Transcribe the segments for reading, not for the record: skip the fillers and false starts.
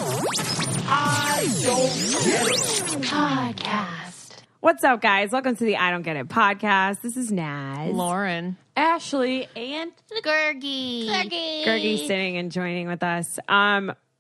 I Don't Get It Podcast. What's up, guys? Welcome to the I Don't Get It podcast. This is Naz. Lauren. Ashley and Gergie's sitting and joining with us.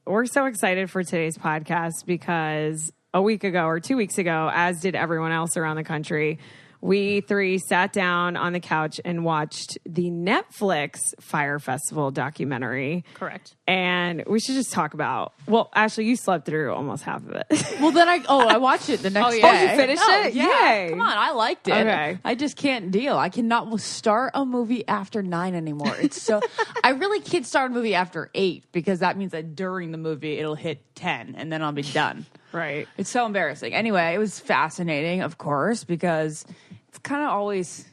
We're so excited for today's podcast because a week ago or 2 weeks ago, as did everyone else around the country, we three sat down on the couch and watched the Netflix Fyre Festival documentary. Correct. And we should just talk about, well, Ashley, you slept through almost half of it. well, then I watched it the next day. Oh, you finished it? Yeah. Yay. Come on, I liked it. Okay. I just can't deal. I cannot start a movie after 9 anymore. It's so I really can't start a movie after 8 because that means that during the movie it'll hit 10 and then I'll be done. Right. It's so embarrassing. Anyway, it was fascinating, of course, because it's kind of always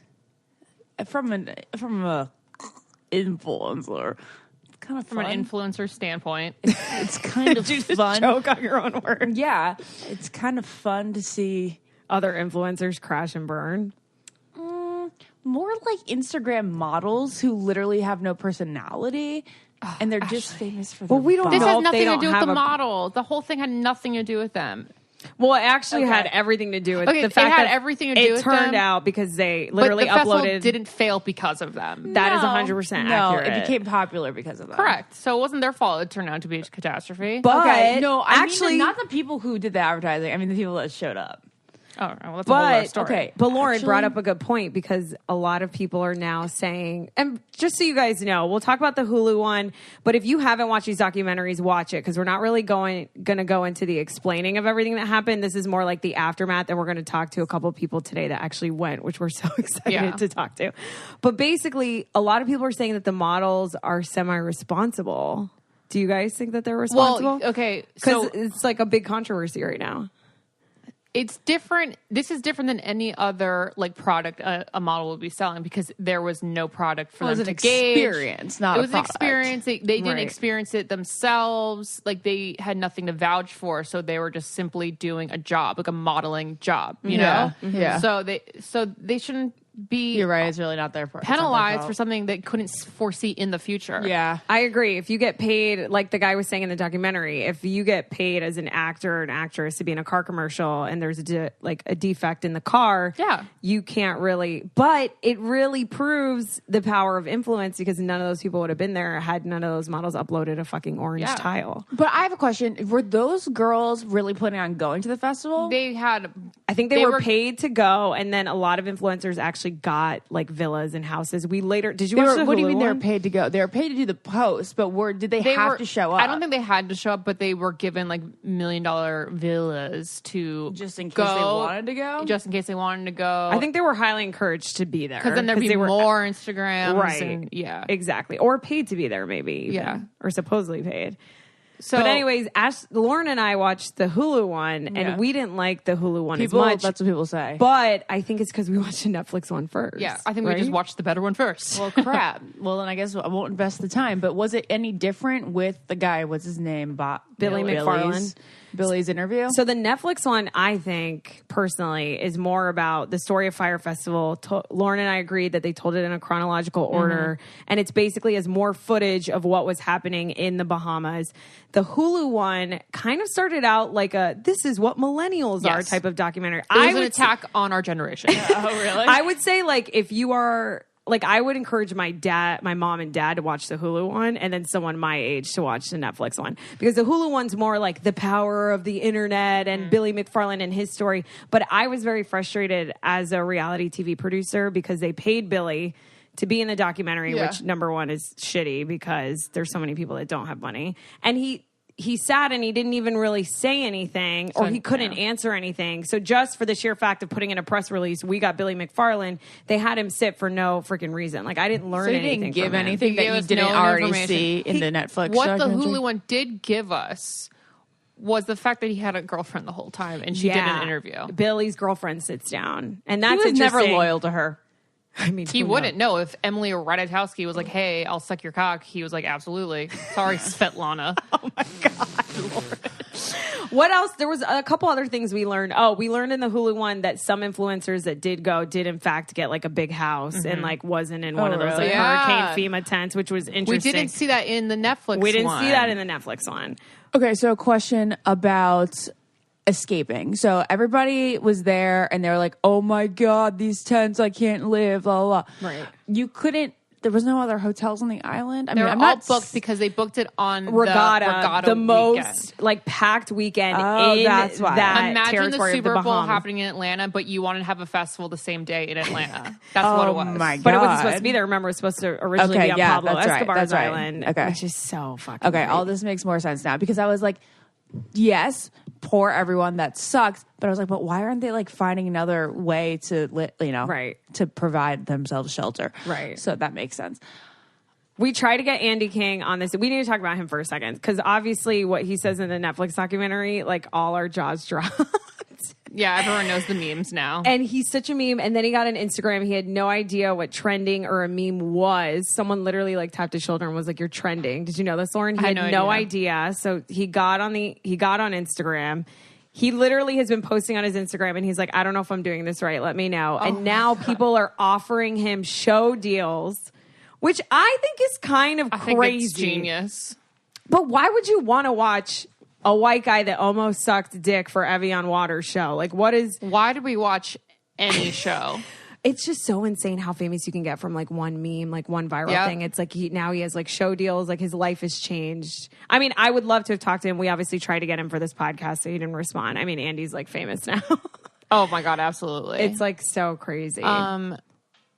from a influencer. It's kind of From an influencer standpoint. It's kind of fun. Joke on your own word. Yeah, it's kind of fun to see Other influencers crash and burn. more like Instagram models who literally have no personality. And they're just famous for their Well, we don't This know has if nothing they to don't do with have the a- model. The whole thing had nothing to do with them. Well, it actually Okay. had everything to do with Okay, the it fact had that everything to do it with turned them. out because they literally but the festival uploaded. didn't fail because of them. That is No. 100% No, accurate. it became popular because of that. Correct. So it wasn't their fault. It turned out to be a catastrophe. But Okay, no, I actually, mean not the people who did the advertising. I mean the people that showed up. Oh, well, that's a whole other but story. okay. But Lauren Actually- brought up a good point because a lot of people are now saying, and just so you guys know, we'll talk about the Hulu one. But if you haven't watched these documentaries, watch it because we're not really going to go into the explaining of everything that happened. This is more like the aftermath, and we're going to talk to a couple of people today that actually went, which we're so excited Yeah. to talk to. But basically, a lot of people are saying that the models are semi-responsible. Do you guys think that they're responsible? Well, okay. Because So it's like a big controversy right now. it's different. This is different than any other like product a model would be selling because there was no product for Well, it them was to an gauge. experience, not it a was an product. experience. They didn't Right. experience it themselves. Like they had nothing to vouch for, so they were just simply doing a job, like a modeling job. You Yeah. know. Yeah. So they shouldn't be You're right. It's really not their fault. penalized for something they couldn't foresee in the future. Yeah. I agree. If you get paid, like the guy was saying in the documentary, if you get paid as an actor or an actress to be in a car commercial and there's a defect in the car, Yeah. you can't really. But it really proves the power of influence because none of those people would have been there had none of those models uploaded a fucking orange Yeah. tile. But I have a question. Were those girls really planning on going to the festival? They had. I think they were paid to go, and then a lot of influencers actually got like villas and houses. We later did you They watch were, the what do you Hulu mean they were one? paid to go? They were paid to do the post, but did they have to show up? I don't think they had to show up, but they were given like $1 million villas to Just in case go, they wanted to go? Just in case they wanted to go. I think they were highly encouraged to be there because then there'd be they were more Instagrams. right. And, yeah. Exactly. Or paid to be there, maybe. Even. Yeah. Or supposedly paid. So, But anyways, Lauren and I watched the Hulu one, and Yeah. we didn't like the Hulu one People, as much. that's what people say. But I think it's because we watched the Netflix one first. yeah, I think right? we just watched the better one first. Well, crap. Well, then I guess I won't invest the time. But was it any different with the guy? What's his name? Billy McFarland. Billy's interview. So the Netflix one, I think, personally, is more about the story of Fyre Festival. Lauren and I agreed that they told it in a chronological order, and it's basically as more footage of what was happening in the Bahamas. The Hulu one kind of started out like a "this is what millennials are" Yes. type of documentary. It was an would attack on our generation. oh, really? I would say, like, if you are, like, I would encourage my mom and dad to watch the Hulu one and then someone my age to watch the Netflix one. Because the Hulu one's more like the power of the internet and Billy McFarland and his story. But I was very frustrated as a reality TV producer because they paid Billy to be in the documentary, Yeah. which number one is shitty because there's so many people that don't have money. And he sat and he didn't even really say anything or he couldn't answer anything. So just for the sheer fact of putting in a press release, we got Billy McFarland. They had him sit for no freaking reason. Like I didn't learn So you anything didn't give from him. anything He that gave you us didn't no already information. see in the Netflix What the documentary? Hulu one did give us was the fact that he had a girlfriend the whole time and she did an interview. Billy's girlfriend sits down. And He that's was never interesting. loyal to her. I mean, He who wouldn't knows? know if Emily Ratajkowski was like, "Hey, I'll suck your cock." He was like, "Absolutely." Sorry, Svetlana. What else? There was a couple other things we learned. Oh, we learned in the Hulu one that some influencers that did go did in fact get like a big house and like wasn't in one of those really? like Yeah. Hurricane FEMA tents, which was interesting. We didn't see that in the Netflix We didn't one. see that in the Netflix one. Okay, so a question about escaping. So everybody was there and they were like, oh my God, these tents, I can't live, blah, blah, blah. Right. You couldn't, there was no other hotels on the island? I They mean, were I'm all not booked because they booked it on Regatta, the weekend. most like packed weekend Oh, in that's why. that Imagine the territory Super of the Bowl Bahamas. happening in Atlanta, but you wanted to have a festival the same day in Atlanta. That's what it was. my God. But it wasn't supposed to be there. Remember, it was supposed to originally Okay, be on yeah, Pablo that's right, Escobar's that's right. island, Okay. which is so fucking Okay, great. all this makes more sense now because I was like, yes, poor everyone, that sucks. But I was like, but why aren't they like finding another way to, Right. to provide themselves shelter? Right. So that makes sense. We try to get Andy King on this. We need to talk about him for a second because obviously what he says in the Netflix documentary, like all our jaws dropped. Yeah, everyone knows the memes now. And he's such a meme. And then he got an Instagram. He had no idea what trending or a meme was. Someone literally like tapped his shoulder and was like, "You're trending." Did you know this, Lauren? He I had had no no idea. So he got on Instagram. He literally has been posting on his Instagram and he's like, "I don't know if I'm doing this right. Let me know." And now people are offering him show deals, which I think is kind of I crazy. think it's genius. But why would you want to watch a white guy that almost sucked dick for Evian Water show? Like, what is... Why do we watch any show? It's just so insane how famous you can get from like one meme, like one viral Yeah. thing. It's like now he has like show deals, like his life has changed. I mean, I would love to have talked to him. We obviously tried to get him for this podcast, so he didn't respond. I mean, Andy's like famous now. Oh my God, absolutely. It's like so crazy.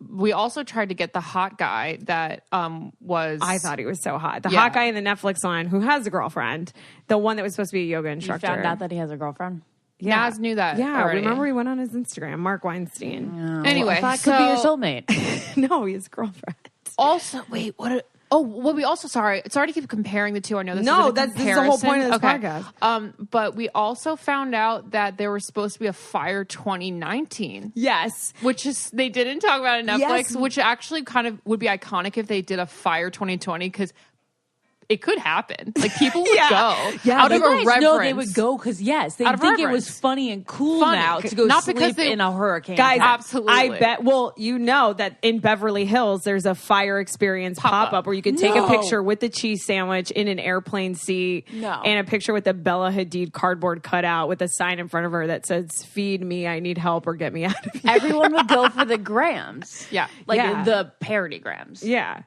We also tried to get the hot guy that was... I thought he was so hot. The Yeah. hot guy in the Netflix one who has a girlfriend, the one that was supposed to be a yoga You instructor. found out that he has a girlfriend? Naz knew that Yeah, already. remember we went on his Instagram, Mark Weinstein. Anyway, That could be your soulmate. No, his girlfriend. Also, wait, what? Well, we also sorry to keep comparing the two. I know this No, is a this is the whole comparison. point of this Okay. podcast. But we also found out that there was supposed to be a Fyre 2019, Yes. which is they didn't talk about it on Netflix, Yes. which actually kind of would be iconic if they did a Fyre 2020 because it could happen. Like people would Yeah. go Yeah, out of You guys irreverence. know they would go because, yes, they Out of think it was reverence. funny and cool Funny. now to go Not sleep because they- in a hurricane. Guys, tent. Absolutely. I bet. Well, you know that in Beverly Hills, there's a Fire Experience Pop-up. pop-up where you could take No. a picture with the cheese sandwich in an airplane seat No. and a picture with the Bella Hadid cardboard cutout with a sign in front of her that says, "Feed me, I need help, or get me out of here." Everyone would go for the grams. Yeah. Like Yeah. the parody grams. Yeah.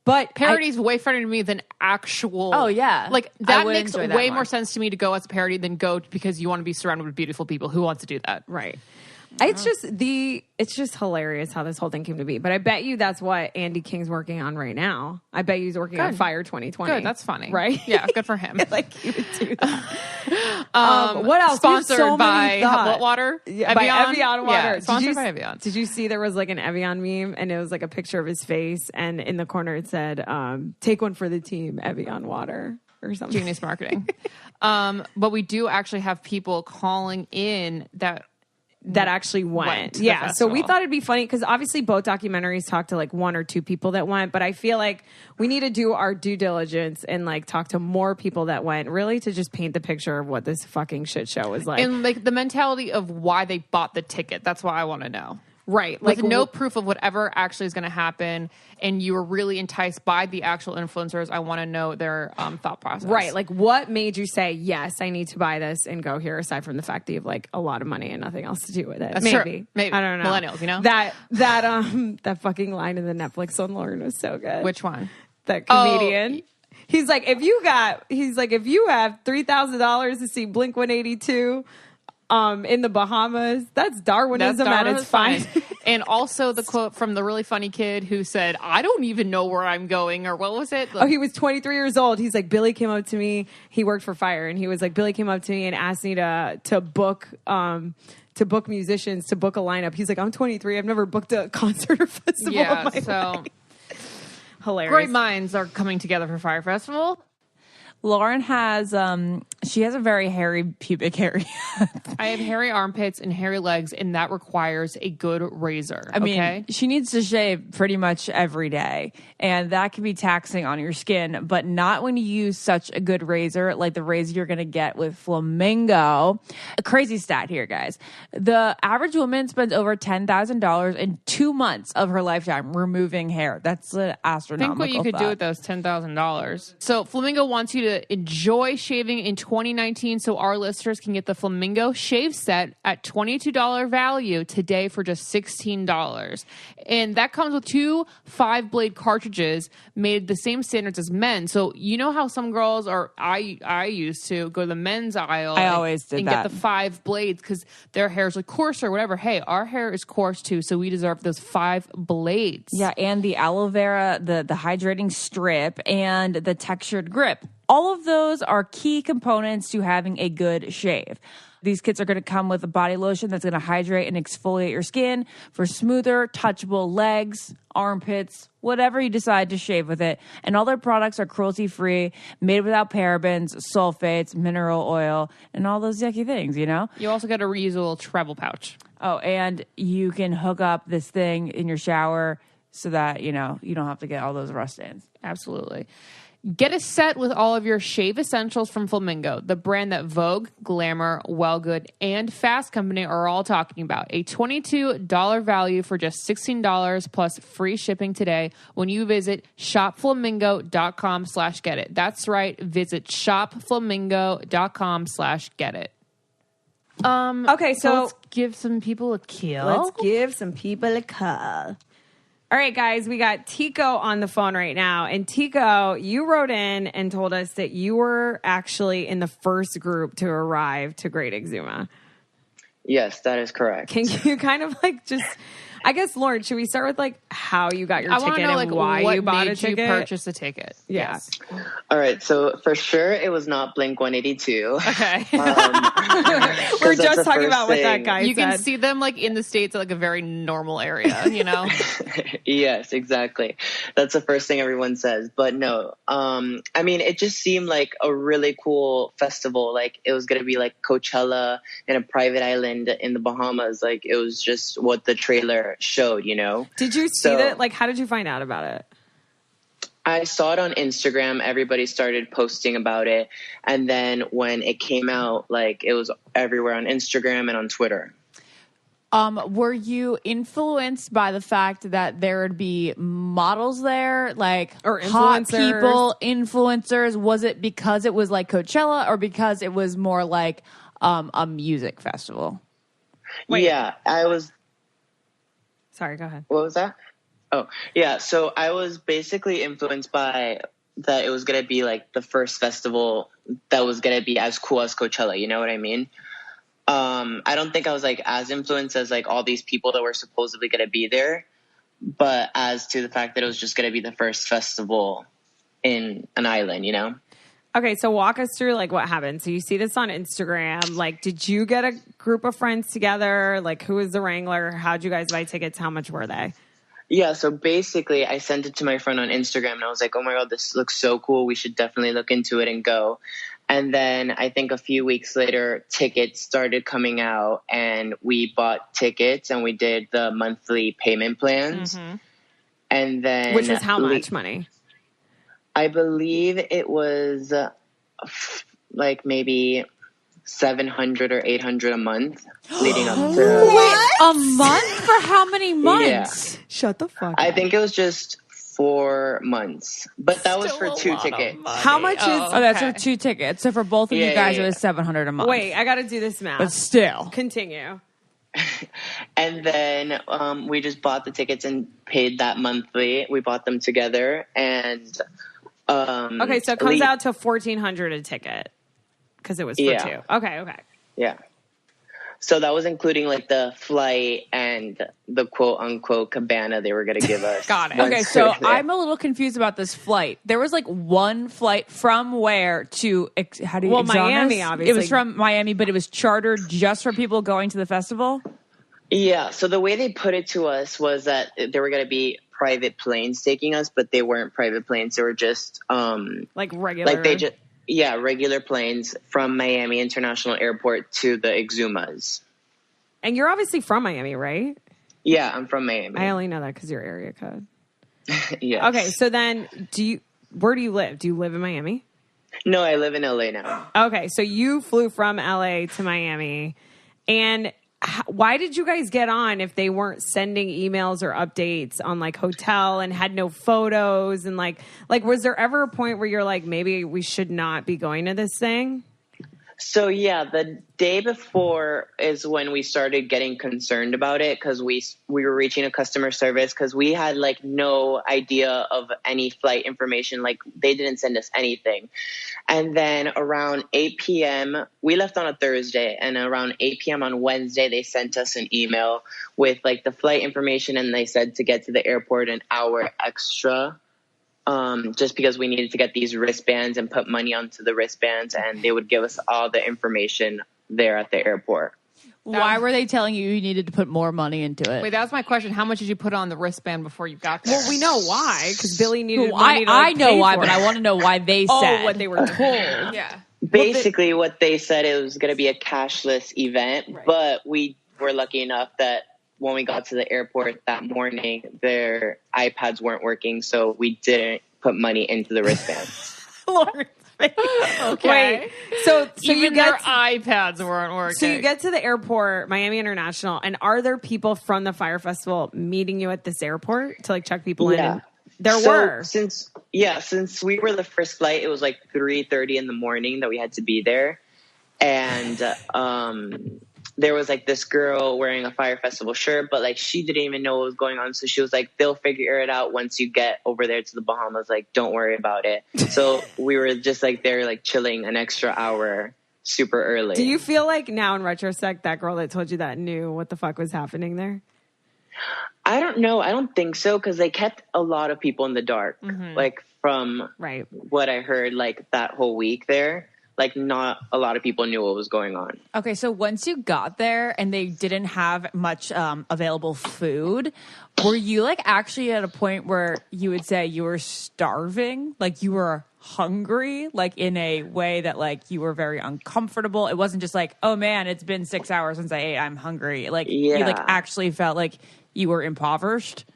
But Parody's way funnier to me than actual. Oh, yeah. like I that would makes enjoy that way more. more sense to me to go as a parody than go because you want to be surrounded with beautiful people. Who wants to do that? right. It's just hilarious how this whole thing came to be. But I bet you that's what Andy King's working on right now. I bet he's working on Good. Fire 2020. Good, that's funny, Right? Yeah, good for him. Like you would do that. What else? We have Sponsored so by many thoughts. what water? Yeah, by Evian water. Yeah, Did sponsored you- by Evian. Did you see there was like an Evian meme and it was like a picture of his face and in the corner it said, "Take one for the team, Evian water," or something. Genius marketing. But we do actually have people calling in that actually went. to the Yeah. So we festival. thought it'd be funny because obviously both documentaries talk to like one or two people that went, but I feel like we need to do our due diligence and like talk to more people that went, really to just paint the picture of what this fucking shit show was like. and like the mentality of why they bought the ticket. That's what I want to know. right. Like no proof of whatever actually is going to happen, and you were really enticed by the actual influencers. I want to know their thought process. Right. Like what made you say, yes, I need to buy this and go here, aside from the fact that you have like a lot of money and nothing else to do with it? That's Maybe. true. Maybe. I don't know. Millennials, you know? That fucking line in the Netflix on Lauren was so good. Which one? That Oh, comedian. He's like, if you have $3,000 to see Blink 182 in the Bahamas, that's Darwinism at its finest. And also the quote from the really funny kid who said, "I don't even know where I'm going," or what was it? Oh, he was 23 years old. He's like, Billy came up to me. He worked for Fyre, and he was like, Billy came up to me and asked me to book musicians, to book a lineup. He's like, I'm 23. I've never booked a concert or festival. Yeah, of my so life. Hilarious. great minds are coming together for Fyre Festival. Lauren has She has a very hairy pubic area. I have hairy armpits and hairy legs, and that requires a good razor. I mean, okay? she needs to shave pretty much every day, and that can be taxing on your skin, but not when you use such a good razor like the razor you're going to get with Flamingo. A crazy stat here, guys. The average woman spends over $10,000 in 2 months of her lifetime removing hair. That's an astronomical Think what you could do with those $10,000. So Flamingo wants you to enjoy shaving in 2019, so our listeners can get the Flamingo shave set at $22 value today for just $16. And that comes with 2 5-blade cartridges made the same standards as men. So you know how some girls, or I used to go to the men's aisle. I always did and that. get the 5 blades because their hair's like coarser or whatever. Hey, our hair is coarse too, so we deserve those 5 blades. Yeah, and the aloe vera, the hydrating strip, and the textured grip. All of those are key components to having a good shave. These kits are going to come with a body lotion that's going to hydrate and exfoliate your skin for smoother, touchable legs, armpits, whatever you decide to shave with it. And all their products are cruelty-free, made without parabens, sulfates, mineral oil, and all those yucky things, you know? You also get a reusable travel pouch. Oh, and you can hook up this thing in your shower so that, you know, you don't have to get all those rust stains. Absolutely. Get a set with all of your shave essentials from Flamingo, the brand that Vogue, Glamour, Wellgood, and Fast Company are all talking about. A $22 value for just $16 plus free shipping today when you visit shopflamingo.com/get-it. That's right. Visit shopflamingo.com/get-it. Okay, so let's give some people a kill. let's give some people a call. All right, guys, we got Tico on the phone right now. And Tico, you wrote in and told us that you were actually in the first group to arrive to Great Exuma. Yes, that is correct. Can you kind of like just, I guess, Lauren, should we start with like how you got your I ticket want to know and like why what you bought a made you ticket? purchase a ticket. Yeah. Yes. All right, so for sure it was not Blink 182. Okay. We're just talking about what that guy You said. can see them like in the States at like a very normal area, you know? Yes, exactly. That's the first thing everyone says. But no, I mean, it just seemed like a really cool festival. Like it was going to be like Coachella in a private island in the Bahamas. Like it was just what the trailer showed, you know? Did you see that? Like, how did you find out about it? I saw it on Instagram. Everybody started posting about it. And then when it came out, like it was everywhere on Instagram and on Twitter. Were you influenced by the fact that there would be models there, like Or hot influencers? people, influencers? Was it because it was like Coachella, or because it was more like a music festival? Wait. Yeah, I was. Sorry, go ahead. What was that? Oh, yeah. So I was basically influenced by that it was going to be like the first festival that was going to be as cool as Coachella. You know what I mean? I don't think I was like as influenced as like all these people that were supposedly going to be there, but as to the fact that it was just going to be the first festival in an island, you know? Okay, so walk us through like what happened. So you see this on Instagram. Like, did you get a group of friends together? Like, who was the wrangler? How'd you guys buy tickets? How much were they? Yeah, so basically I sent it to my friend on Instagram and I was like, oh my God, this looks so cool. We should definitely look into it and go. And then I think a few weeks later, tickets started coming out and we bought tickets and we did the monthly payment plans. Mm-hmm. And then... Which was how much money? I believe it was like maybe 700 or 800 a month leading up to... A month? For how many months? Shut the fuck I up. think it was just 4 months, but that was for 2 tickets. How much is... Oh, that's for 2 tickets. So for both of you Yeah, guys, yeah, it was $700 a month. Wait, I got to do this math. but still. Continue. And then we just bought the tickets and paid that monthly. We bought them together, and Okay, so it comes out to $1,400 a ticket because it was for 2. Okay. Yeah. So that was including like the flight and the quote unquote cabana they were going to give us. Got it. once Okay, we so were there. I'm a little confused about this flight. There was like one flight from where to how do you Well, Exonis? Miami, It obviously. was from Miami, but it was chartered just for people going to the festival. Yeah. So the way they put it to us was that there were going to be private planes taking us, but they weren't private planes. They were just Like regular... like they just regular planes from Miami International Airport to the Exumas. And you're obviously from Miami, right? Yeah, I'm from Miami. I only know that because your area code. Yes. Okay, so then where do you live? Do you live in Miami? No, I live in LA now. Okay, so you flew from LA to Miami, and why did you guys get on if they weren't sending emails or updates on like hotel and had no photos and like was there ever a point where you're like, maybe we should not be going to this thing? So yeah, the day before is when we started getting concerned about it because we were reaching a customer service because we had like no idea of any flight information. Like they didn't send us anything. And then around 8 p.m., we left on a Thursday, and around 8 p.m. on Wednesday, they sent us an email with like the flight information, and they said to get to the airport an hour extra. Just because we needed to get these wristbands and put money onto the wristbands, and they would give us all the information there at the airport. Why were they telling you needed to put more money into it? Wait, that was my question. How much did you put on the wristband before you got there? Well, we know why, because Billy needed Well, money to I know pay why, for but it. I want to know why they said. what they were told. Yeah. Basically, what they said, it was going to be a cashless event, but we were lucky enough that when we got to the airport that morning, their iPads weren't working, so we didn't put money into the wristbands. Lord. Okay. Wait, so Even you their get iPads weren't working. so you get to the airport, Miami International, and are there people from the Fyre Festival meeting you at this airport to like check people in? Yeah. And there So were. since we were the first flight, it was like 3:30 in the morning that we had to be there, and there was like this girl wearing a Fyre Festival shirt, but like she didn't even know what was going on. So she was like, they'll figure it out once you get over there to the Bahamas. Like, don't worry about it. So we were just like there, like chilling an extra hour super early. Do you feel like now in retrospect, that girl that told you that knew what the fuck was happening there? I don't know. I don't think so. Cause they kept a lot of people in the dark, like from Right. what I heard, like that whole week there. Like, not a lot of people knew what was going on. Okay, so once you got there and they didn't have much available food, were you like actually at a point where you would say you were starving? Like you were hungry, like in a way that like you were very uncomfortable? It wasn't just like, oh man, it's been 6 hours since I ate, I'm hungry. Like you like actually felt like you were impoverished?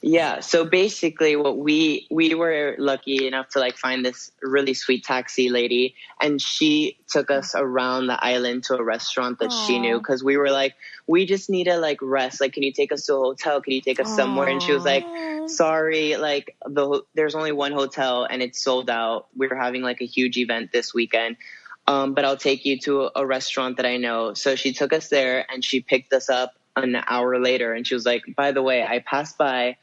Yeah, so basically what we were lucky enough to like find this really sweet taxi lady, and she took us around the island to a restaurant that she knew, because we were like, we just need to like rest. Like, can you take us to a hotel? Can you take us somewhere? And she was like, sorry, like there's only one hotel and it's sold out. We're having like a huge event this weekend. But I'll take you to a restaurant that I know. So she took us there and she picked us up an hour later, and she was like, by the way, I passed by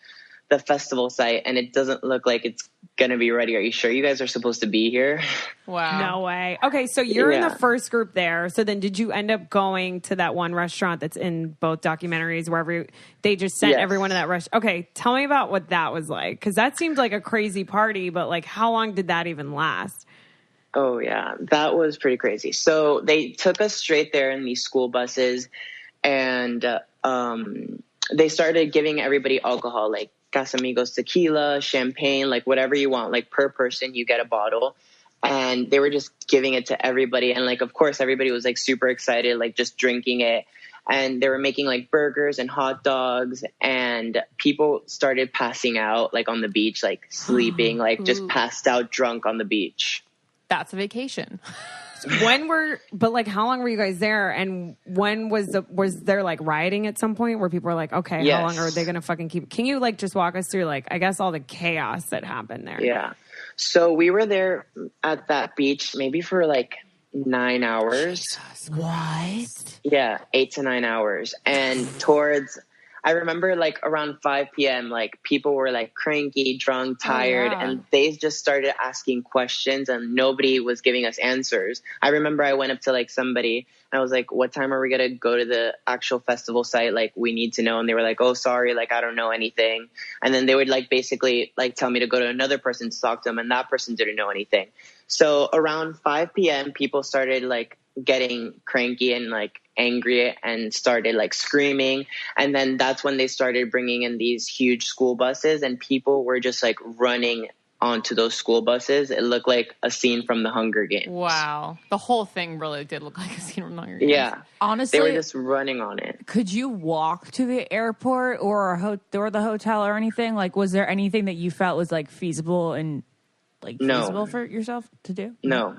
the festival site and it doesn't look like it's gonna be ready. Are you sure you guys are supposed to be here? Wow. No way. Okay, so you're in the first group there. So then did you end up going to that one restaurant that's in both documentaries, wherever they just sent everyone to that restaurant? Okay, tell me about what that was like, because that seemed like a crazy party, but like how long did that even last? Oh yeah, that was pretty crazy. So they took us straight there in these school buses, and they started giving everybody alcohol, like Casamigos tequila, champagne, like whatever you want. Like per person, you get a bottle. And they were just giving it to everybody. And like, of course, everybody was like super excited, like just drinking it. And they were making like burgers and hot dogs. And people started passing out like on the beach, like sleeping, like just passed out drunk on the beach. That's a vacation. But like how long were you guys there, and when was there like rioting at some point where people were like, okay, how long are they gonna fucking keep? Can you like just walk us through like, I guess, all the chaos that happened there? Yeah, so we were there at that beach maybe for like 9 hours. What? Yeah, 8 to 9 hours. And I remember like around 5 p.m., like people were like cranky, drunk, tired, and they just started asking questions and nobody was giving us answers. I remember I went up to like somebody and I was like, what time are we going to go to the actual festival site? Like, we need to know. And they were like, oh, sorry, like I don't know anything. And then they would like basically like tell me to go to another person to talk to them, and that person didn't know anything. So around 5 p.m., people started like getting cranky and like angry and started like screaming. And then that's when they started bringing in these huge school buses, and people were just like running onto those school buses. It looked like a scene from the Hunger Games. Wow. The whole thing really did look like a scene from the Hunger Games. Yeah. Honestly, They were just running on it. could you walk to the airport or or the hotel or anything? Like, was there anything that you felt was like feasible and like No. feasible for yourself to do? No.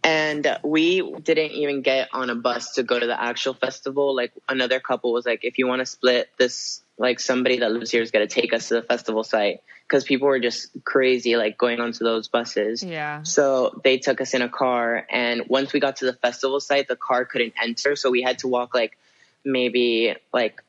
And we didn't even get on a bus to go to the actual festival. Like, another couple was like, if you want to split this, like, somebody that lives here is going to take us to the festival site, because people were just crazy, like, going onto those buses. Yeah. So they took us in a car, and once we got to the festival site, the car couldn't enter, so we had to walk like maybe like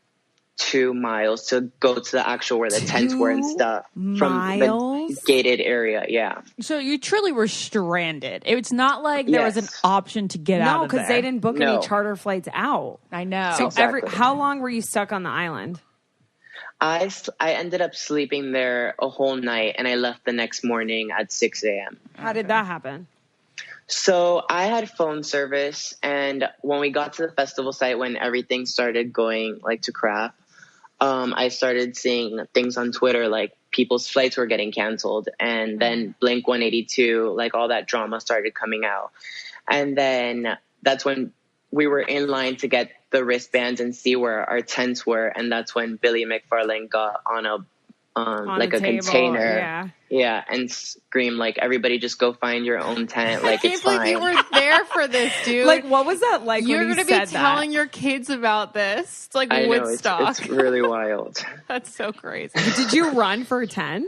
2 miles to go to the actual where the tents were and stuff from the gated area. Yeah. So you truly were stranded. It's not like there was an option to get out No, of there. because they didn't book any charter flights out. I know. So Exactly. how long were you stuck on the island? I ended up sleeping there a whole night, and I left the next morning at 6 a.m. How did that happen? So I had phone service, and when we got to the festival site, when everything started going like to crap, I started seeing things on Twitter like people's flights were getting canceled, and then Blink 182, like all that drama started coming out. And then that's when we were in line to get the wristbands and see where our tents were, and that's when Billy McFarlane got on a like a table, container, and screamed like, "Everybody, just go find your own tent. Like, I it's can't believe fine." you were there for this, dude. Like, what was that like You're when you going to said be that? telling your kids about this. It's like I know, Woodstock. it's really wild. That's so crazy. Did you run for 10?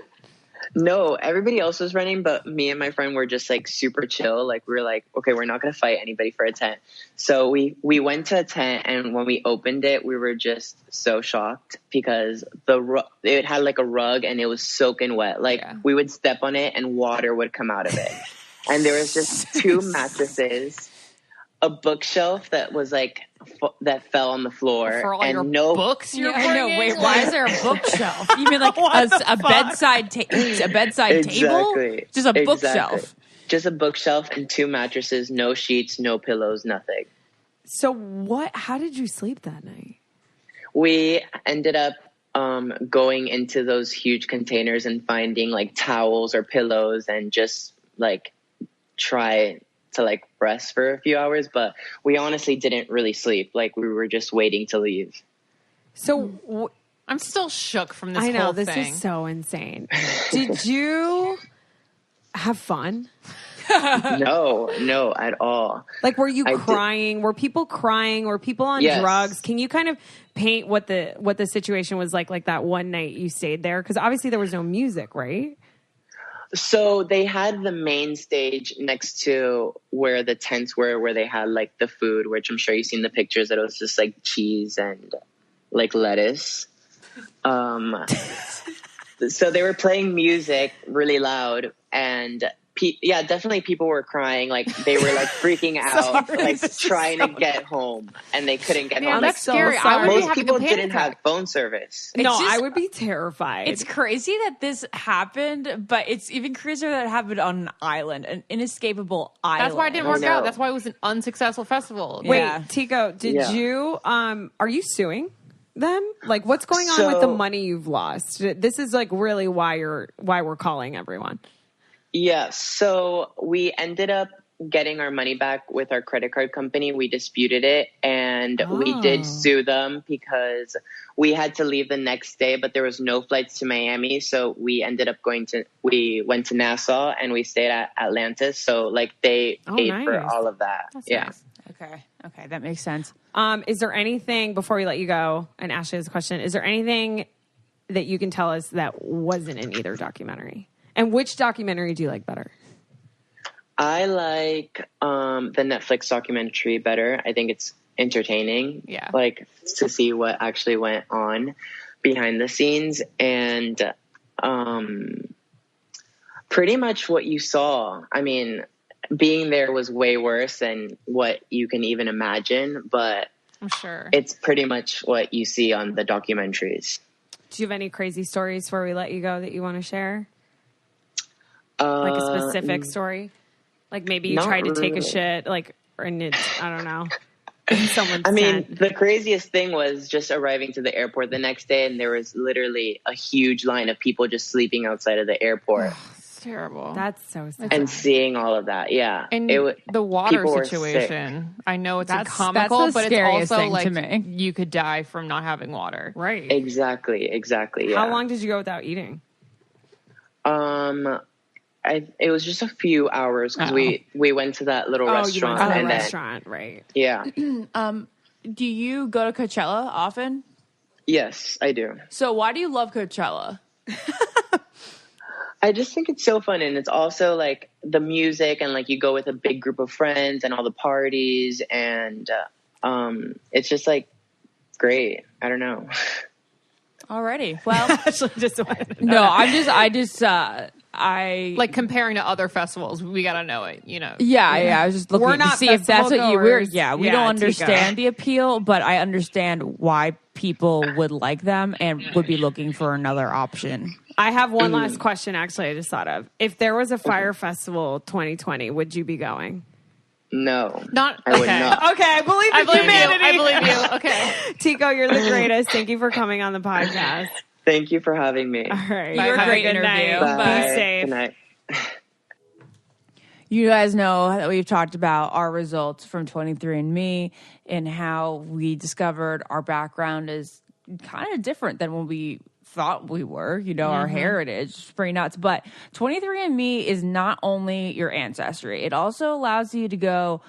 No, everybody else was running, but me and my friend were just like super chill. Like, we were like, okay, we're not going to fight anybody for a tent. So we went to a tent, and when we opened it, we were just so shocked because it had like a rug and it was soaking wet. Like, we would step on it and water would come out of it. And there was just 2 mattresses, a bookshelf that was like that fell on the floor, For all and your no books you're I know. bringing? Wait, why is there a bookshelf? You mean like a bedside table? Just a bookshelf. Just a bookshelf and 2 mattresses, no sheets, no pillows, nothing. So how did you sleep that night? We ended up going into those huge containers and finding like towels or pillows and just like try to like rest for a few hours, but we honestly didn't really sleep. Like, we were just waiting to leave. So I'm still shook from this I know whole this thing. is so insane. Did you have fun? No, at all. Like, were you crying? Were people crying? Were people on Yes. drugs? Can you kind of paint what the situation was like that one night you stayed there? Because obviously there was no music, right? So they had the main stage next to where the tents were, where they had like the food, which I'm sure you've seen the pictures, that it was just like cheese and like lettuce. So they were playing music really loud, and definitely people were crying. Like, they were like freaking out, like trying to get home, and they couldn't get home. That's so scary. sorry. I would be Most having people a panic didn't attack. have phone service. No, just- I would be terrified. It's crazy that this happened, but it's even crazier that it happened on an island, an inescapable island. That's why it didn't I work know. out. That's why it was an unsuccessful festival. Wait, Yeah. Tico, did Yeah. you are you suing them? Like, what's going on with the money you've lost? This is like really why we're calling everyone. Yeah, so we ended up getting our money back with our credit card company. We disputed it, and we did sue them because we had to leave the next day, but there was no flights to Miami. So we ended up we went to Nassau, and we stayed at Atlantis. So like, they paid for nice. all of that. That's yeah. nice. Okay, that makes sense. Is there anything, before we let you go, and Ashley has a question, is there anything that you can tell us that wasn't in either documentary? And which documentary do you like better? I like the Netflix documentary better. I think it's entertaining. Yeah. Like, to see what actually went on behind the scenes, and pretty much what you saw. I mean, being there was way worse than what you can even imagine, but I'm sure. it's pretty much what you see on the documentaries. Do you have any crazy stories before we let you go that you want to share? Like a specific story? Like maybe you not tried to take a really. shit, like, and it's, I don't know. Someone I mean, sent. the craziest thing was just arriving to the airport the next day, and there was literally a huge line of people just sleeping outside of the airport It's terrible. That's so sad. and seeing all of that. Yeah. And It the water people were sick. situation. I know it's That's comical, the but it's scariest also thing like to me. you could die from not having water. Right. Exactly. Yeah. How long did you go without eating? It was just a few hours because we went to that little restaurant. You went to the and then, restaurant, right? yeah. Do you go to Coachella often? Yes, I do. So why do you love Coachella? I just think it's so fun, and it's also like the music, and like you go with a big group of friends and all the parties, and it's just like great. I don't know. Alrighty. Well, Actually, just no, I Like comparing to other festivals, we gotta know it. You know. Yeah. I was just looking We're to not see if that's what you were. festival goers. Yeah, we Yeah, don't Tika. understand the appeal, but I understand why people would like them and would be looking for another option. I have one last question. Actually, I just thought of. If there was a Fyre Festival 2020, would you be going? No, Not I would okay. not. Okay, I believe I in believe humanity. you. I believe you. Okay. Tico, you're the greatest. Thank you for coming on the podcast. Thank you for having me. All right, You were a have great good interview. night. Bye. Be safe. Good night. You guys know that we've talked about our results from 23andMe and how we discovered our background is kind of different than when we thought we were, our heritage. It's pretty nuts. But 23andMe is not only your ancestry, it also allows you to go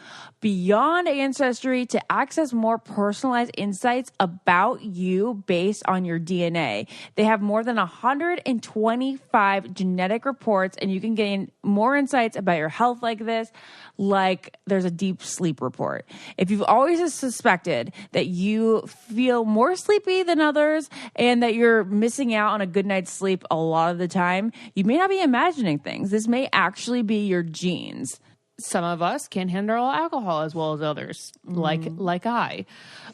beyond ancestry to access more personalized insights about you based on your DNA. They have more than 125 genetic reports, and you can gain more insights about your health like this. Like there's a deep sleep report. If you've always suspected that you feel more sleepy than others and that you're missing out on a good night's sleep a lot of the time, you may not be imagining things. This may actually be your genes. Some of us can handle alcohol as well as others, like I.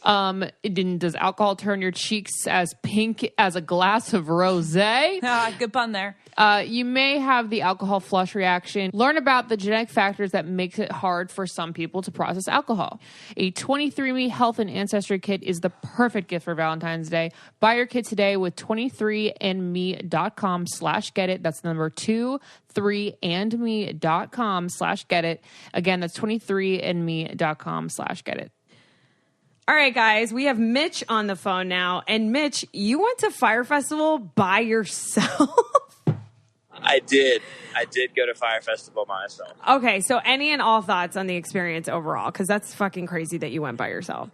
Does alcohol turn your cheeks as pink as a glass of rosé? Good pun there. You may have the alcohol flush reaction. Learn about the genetic factors that makes it hard for some people to process alcohol. A 23andMe Health and Ancestry Kit is the perfect gift for Valentine's Day. Buy your kit today with 23andme.com/get-it. That's the number 23andme.com/get-it. Again, that's 23andme.com/get-it. All right, guys, we have Mitch on the phone now. And Mitch, you went to Fyre Festival by yourself? I did go to Fyre Festival myself. Okay, so any and all thoughts on the experience overall? Because that's fucking crazy that you went by yourself.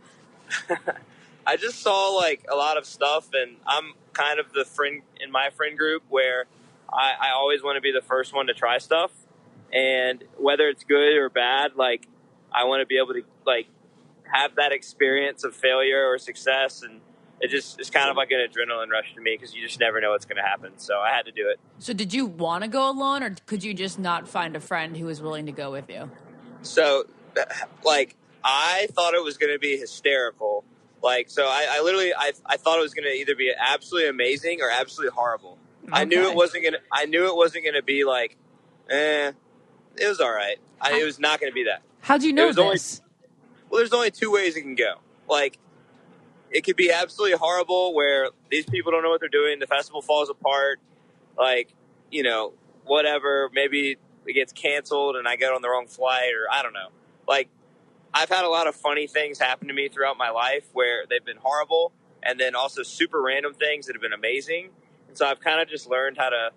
I just saw like a lot of stuff, and I'm kind of the friend in my friend group where I always want to be the first one to try stuff, and whether it's good or bad, like I want to be able to like have that experience of failure or success, and it's kind of like an adrenaline rush to me because you just never know what's going to happen. So I had to do it. So did you want to go alone, or could you just not find a friend who was willing to go with you? So like I thought it was going to be hysterical. Like, so I literally thought it was going to either be absolutely amazing or absolutely horrible. Okay. I knew it wasn't going to be like, it was all right. It was not going to be that. How'd you know this? Well, there's only two ways it can go. Like, it could be absolutely horrible where these people don't know what they're doing. The festival falls apart. Like, whatever. Maybe it gets canceled and I get on the wrong flight, or I don't know. Like, I've had a lot of funny things happen to me throughout my life where they've been horrible, and then also super random things that have been amazing. And so I've kind of just learned how to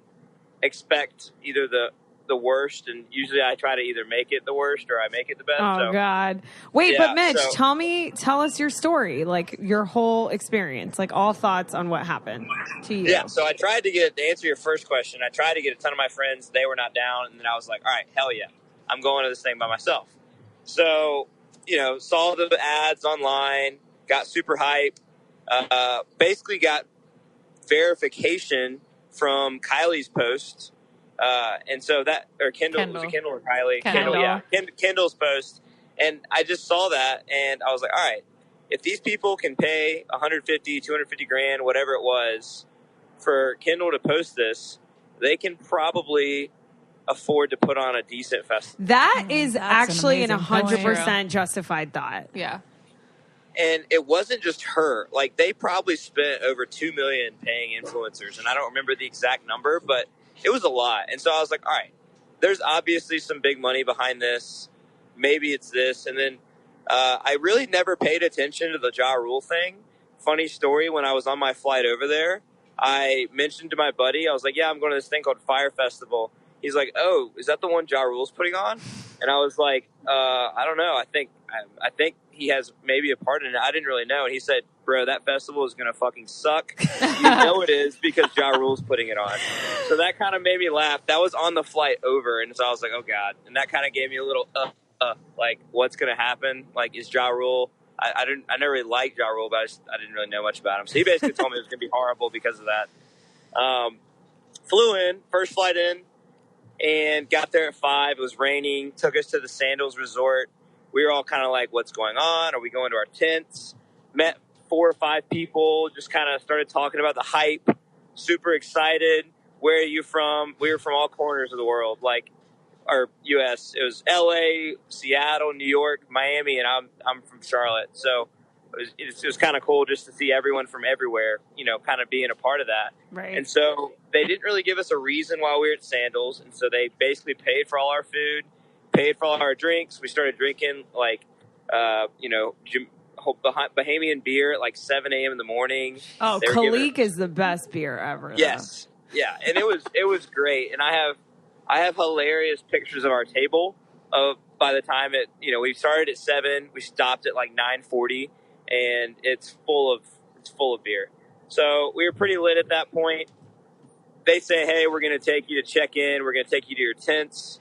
expect either the worst, and usually I try to either make it the worst or I make it the best. Oh, God. Wait, but Mitch, tell us your story, like your whole experience, like all thoughts on what happened to you. Yeah, so I tried to answer your first question, I tried to get a ton of my friends. They were not down, and then I was like, all right, hell yeah, I'm going to this thing by myself. So, saw the ads online, got super hype, basically got verification from Kylie's post. And so that, or Kendall, was it Kendall or Kylie? Kendall, yeah. Kendall's post. And I just saw that, and I was like, all right, if these people can pay $150, $250,000, whatever it was, for Kendall to post this, they can probably afford to put on a decent festival. That is actually an 100% point. justified thought. Yeah. And it wasn't just her. Like, they probably spent over $2 million paying influencers, and I don't remember the exact number, but it was a lot. And so I was like, all right, there's obviously some big money behind this. Maybe it's this. And then I really never paid attention to the Ja Rule thing. Funny story, when I was on my flight over there, I mentioned to my buddy, I was like, yeah, I'm going to this thing called Fyre Festival. He's like, oh, is that the one Ja Rule's putting on? And I was like, I don't know. I think he has maybe a part in it. I didn't really know. And he said, bro, that festival is going to fucking suck. You know it is, because Ja Rule's putting it on. So that kind of made me laugh. That was on the flight over. And so I was like, oh, God. And that kind of gave me a little, like, what's going to happen? Like, is Ja Rule? I never really liked Ja Rule, but I didn't really know much about him. So he basically told me it was going to be horrible because of that. Flew in, first flight in, and got there at 5. It was raining. Took us to the Sandals Resort. We were all kind of like, what's going on? Are we going to our tents? Met 4 or 5 people. Just kind of started talking about the hype. Super excited. Where are you from? We were from all corners of the world, like, or U.S. It was L.A., Seattle, New York, Miami, and I'm from Charlotte. So it was kind of cool just to see everyone from everywhere, you know, kind of being a part of that. Right. And so they didn't really give us a reason why we were at Sandals, and so they basically paid for all our food, paid for all our drinks. We started drinking, like, Bahamian beer at like 7 a.m. in the morning. Oh, Khalik is the best beer ever. Yes. Yeah. And it was great. And I have hilarious pictures of our table by the time we started at 7, we stopped at like 9:40, and it's full of beer. So we were pretty lit at that point. They say, hey, we're going to take you to check in. We're going to take you to your tents,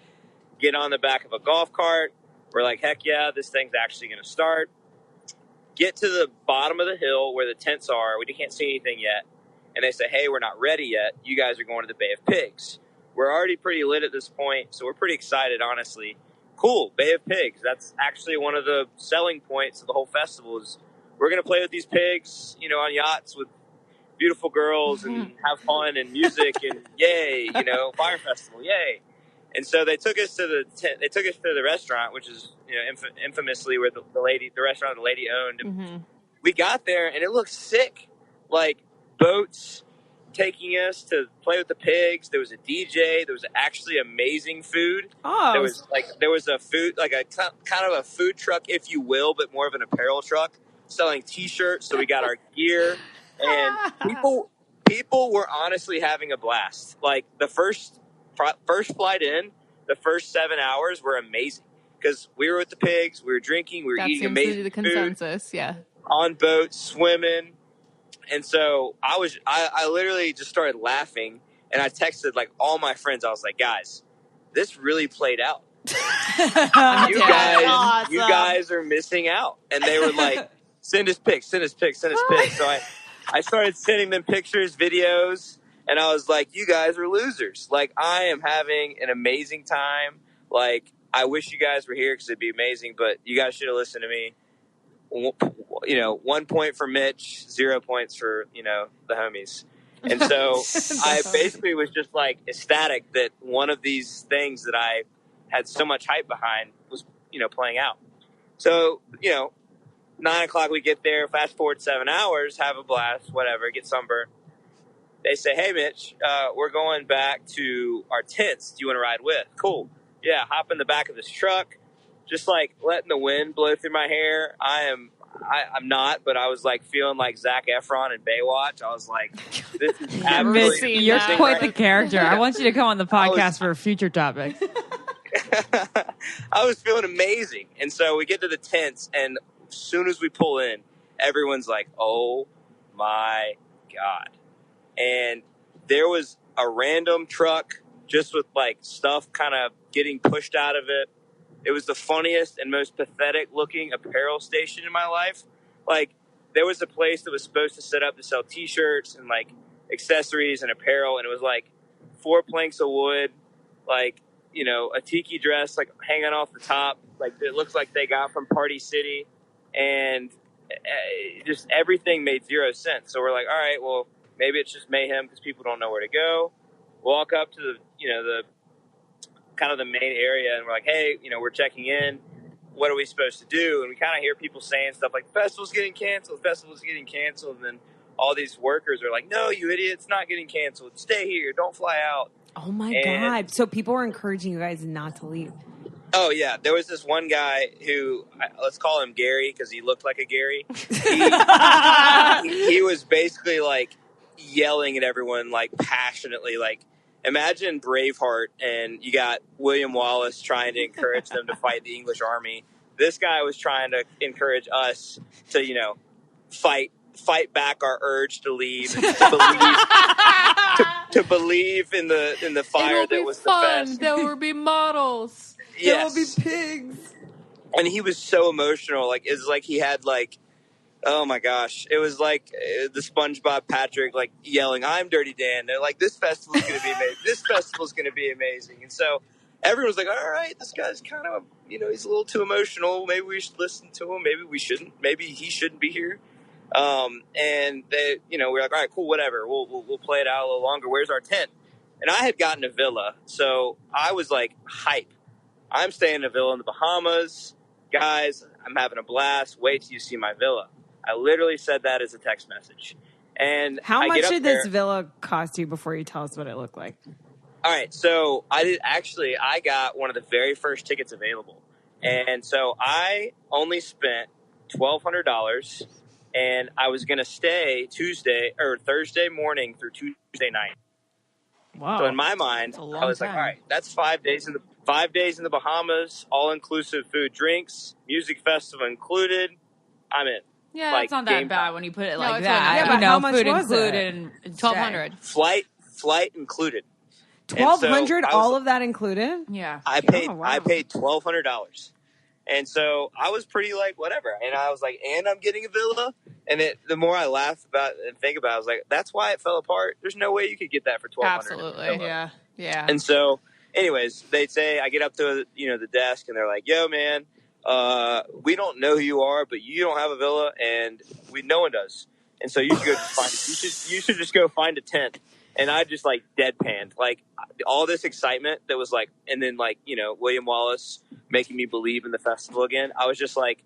get on the back of a golf cart. We're like, heck yeah, this thing's actually going to start. Get to the bottom of the hill where the tents are. We can't see anything yet. And they say, hey, we're not ready yet. You guys are going to the Bay of Pigs. We're already pretty lit at this point, so we're pretty excited, honestly. Cool, Bay of Pigs. That's actually one of the selling points of the whole festival is we're going to play with these pigs, on yachts with beautiful girls and have fun and music and yay, Fyre Festival, yay. And so they took us to the restaurant, which is infamously where the restaurant the lady owned. And we got there and it looked sick, like boats taking us to play with the pigs. There was a DJ. There was actually amazing food. Oh, there was a food, like a kind of a food truck, if you will, but more of an apparel truck selling T-shirts. So we got our gear, and people were honestly having a blast. Like the first flight in, the first 7 hours were amazing because we were with the pigs, we were drinking, we were eating amazing food. That seems to be the consensus, yeah. On boats, swimming. And so I literally just started laughing, and I texted like all my friends. I was like, guys, this really played out. You guys are missing out. And they were like, send us pics. So I started sending them pictures, videos, and I was like, you guys are losers. Like, I am having an amazing time. Like, I wish you guys were here because it'd be amazing, but you guys should have listened to me. 1 point for Mitch, 0 points for, the homies. And so I basically was just like ecstatic that one of these things that I had so much hype behind was, playing out. So, 9 o'clock we get there, fast forward 7 hours, have a blast, whatever, get sunburned. They say, hey, Mitch, we're going back to our tents. Do you want to ride with? Cool. Yeah, hop in the back of this truck. Just like letting the wind blow through my hair. I'm not, but I was like feeling like Zac Efron in Baywatch. I was like, this is absolutely You're quite the character. I want you to come on the podcast for a future topic. I was feeling amazing. And so we get to the tents, and as soon as we pull in, everyone's like, oh my God. And there was a random truck just with like stuff kind of getting pushed out of it. It was the funniest and most pathetic looking apparel station in my life. Like, there was a place that was supposed to set up to sell T-shirts and like accessories and apparel, and it was like 4 planks of wood, like, a tiki dress like hanging off the top, like it looks like they got from Party City, and just everything made 0 sense. So we're like, all right, well, maybe it's just mayhem because people don't know where to go. Walk up to the kind of the main area, and we're like, hey, we're checking in. what are we supposed to do? And we kind of hear people saying stuff like, the festival's getting canceled, and then all these workers are like, no, you idiot, it's not getting canceled. Stay here, don't fly out. Oh my God. So people were encouraging you guys not to leave. Oh, yeah. There was this one guy who, let's call him Gary because he looked like a Gary. He was basically like yelling at everyone like passionately. Like, imagine Braveheart and you got William Wallace trying to encourage them to fight the English army. This guy was trying to encourage us to, you know, fight back our urge to leave and to believe in the fire that was fun. The fest. There will be models. Yes. There will be pigs. And he was so emotional. Like, it's like he had like, oh my gosh, it was like the SpongeBob Patrick like yelling, "I'm Dirty Dan." They're like, "This festival's going to be amazing. This festival's going to be amazing." And so everyone was like, "All right, this guy's kind of, you know, he's a little too emotional. Maybe we should listen to him. Maybe we shouldn't. Maybe he shouldn't be here." And they, you know, we're like, "All right, cool, whatever. We'll play it out a little longer. Where's our tent?" And I had gotten a villa, so I was like, hype. I'm staying in a villa in the Bahamas. Guys, I'm having a blast. Wait till you see my villa. I literally said that as a text message. And how much did this villa cost you before you tell us what it looked like? All right, so I got one of the very first tickets available. And so I only spent $1,200, and I was going to stay Thursday morning through Tuesday night. Wow. So in my mind, I was like, all right, that's 5 days in the Bahamas, all inclusive food, drinks, music festival included. I'm in. Yeah, like, it's not that bad when you put it like it's that. Yeah, but how much food was included. it? $1,200. Flight included. $1,200, all of that included? Yeah. I paid wow. I paid $1,200. And so I was pretty like, whatever. And I was like, and I'm getting a villa. And the more I laugh about it and think about it, I was like, that's why it fell apart. There's no way you could get that for $1,200. Absolutely. Yeah. Yeah. And so, anyways, they'd say, I get up to, you know, the desk and they're like, yo, man, we don't know who you are, but you don't have a villa and no one does. And so you should go you should just go find a tent. And I just like deadpanned, like all this excitement that was like, and then like, you know, William Wallace making me believe in the festival again. I was just like,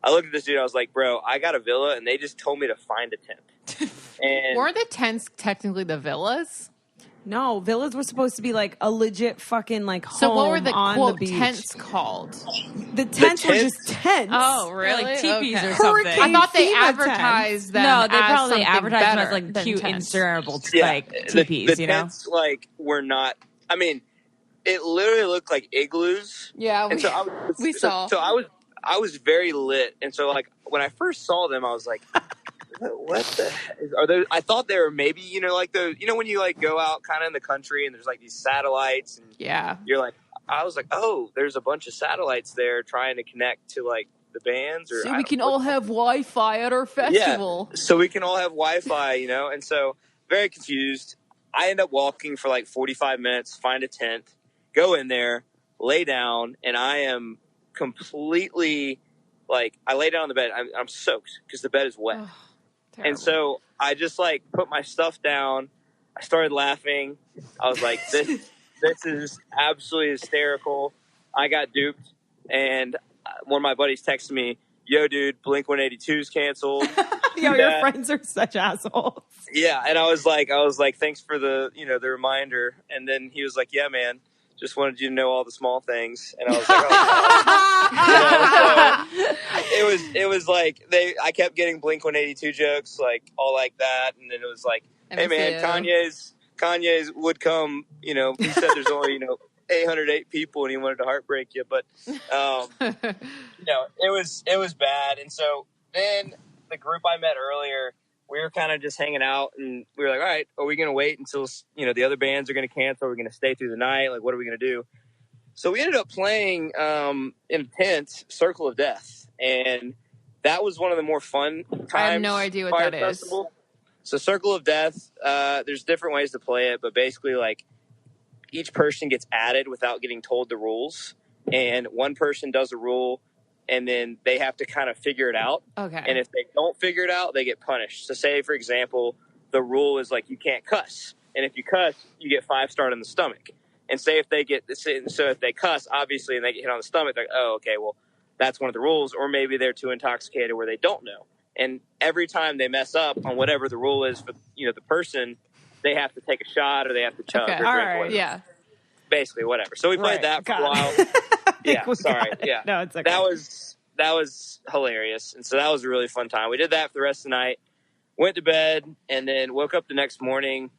I looked at this dude, I was like, bro, I got a villa and they just told me to find a tent. And weren't the tents technically the villas? No, villas were supposed to be like a legit fucking like home. So what were the on quote the beach. tents called? The tents were just tents. Oh, really? Like teepees Okay. or something. I thought they FEMA advertised them. No, they as probably something advertised them as better like than cute tents. Instagrammable yeah, like teepees, the you know? tents, like, were not, I mean, it literally looked like igloos. Yeah, And so we saw. So I was very lit. And so like when I first saw them, I was like, what the heck are those? I thought they were maybe, you know, like when you like go out kind of in the country and there's like these satellites and Yeah. you're like, I was like, oh, there's a bunch of satellites there trying to connect to like the bands, or So we can all have Wi-Fi at our festival. Yeah, so we can all have Wi-Fi, you know. And so very confused. I end up walking for like 45 minutes, find a tent, go in there, lay down, and I am completely like, I lay down on the bed. I'm soaked because the bed is wet. And so I just like put my stuff down. I started laughing. I was like, this is absolutely hysterical. I got duped. And one of my buddies texted me, yo, dude, Blink-182's canceled. Yo, your friends are such assholes. Yeah. And I was like, thanks for the, you know, the reminder. And then he was like, yeah, man, just wanted you to know all the small things. And I was like, oh, you know, so it was like I kept getting Blink-182 jokes, like all like that. And then it was like, hey man, Kanye's would come, you know, he said there's only, you know, 808 people and he wanted to heartbreak you. But, you know, it was bad. And so then the group I met earlier, we were kind of just hanging out and we were like, all right, are we going to wait until, you know, the other bands are going to cancel? Are we going to stay through the night? Like, what are we going to do? So we ended up playing in a tent, Circle of Death. And that was one of the more fun times. I have no idea what that is. So Circle of Death, there's different ways to play it, but basically like each person gets added without getting told the rules. And one person does a rule and then they have to kind of figure it out. Okay. And if they don't figure it out, they get punished. So say, for example, the rule is like you can't cuss. And if you cuss, you get 5-star in the stomach. And say if they get, so if they cuss, obviously, and they get hit on the stomach, they're like, oh, okay, well, that's one of the rules, or maybe they're too intoxicated where they don't know. And every time they mess up on whatever the rule is for, you know, the person, they have to take a shot or they have to chug or drink All or right. whatever. Yeah. Basically, whatever. So we played that for a while. Yeah, sorry. Yeah. No, it's okay. That was hilarious. And so that was a really fun time. We did that for the rest of the night, went to bed, and then woke up the next morning,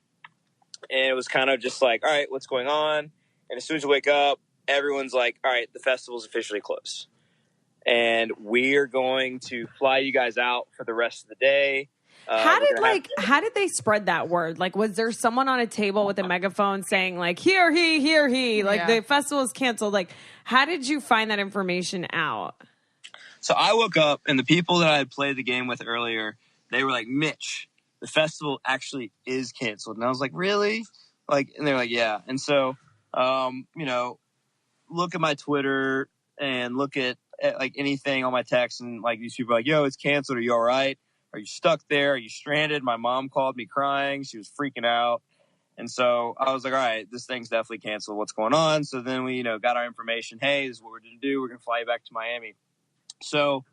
and it was kind of just like, all right, what's going on? And as soon as you wake up, everyone's like, all right, the festival's officially closed. And we're going to fly you guys out for the rest of the day. How did they spread that word? Like, was there someone on a table with a megaphone saying like, "Hear he," like the festival is canceled? Like, how did you find that information out? So I woke up, and the people that I had played the game with earlier, they were like, "Mitch, the festival actually is canceled." And I was like, "Really?" Like, and they're like, "Yeah." And so, you know, look at my Twitter and look at like anything on my text, and like these people are like, "Yo, it's canceled. Are you all right? Are you stuck there? Are you stranded?" My mom called me crying. She was freaking out. And so I was like, all right, this thing's definitely canceled. What's going on? So then we, you know, got our information. Hey, this is what we're going to do. We're going to fly you back to Miami. So,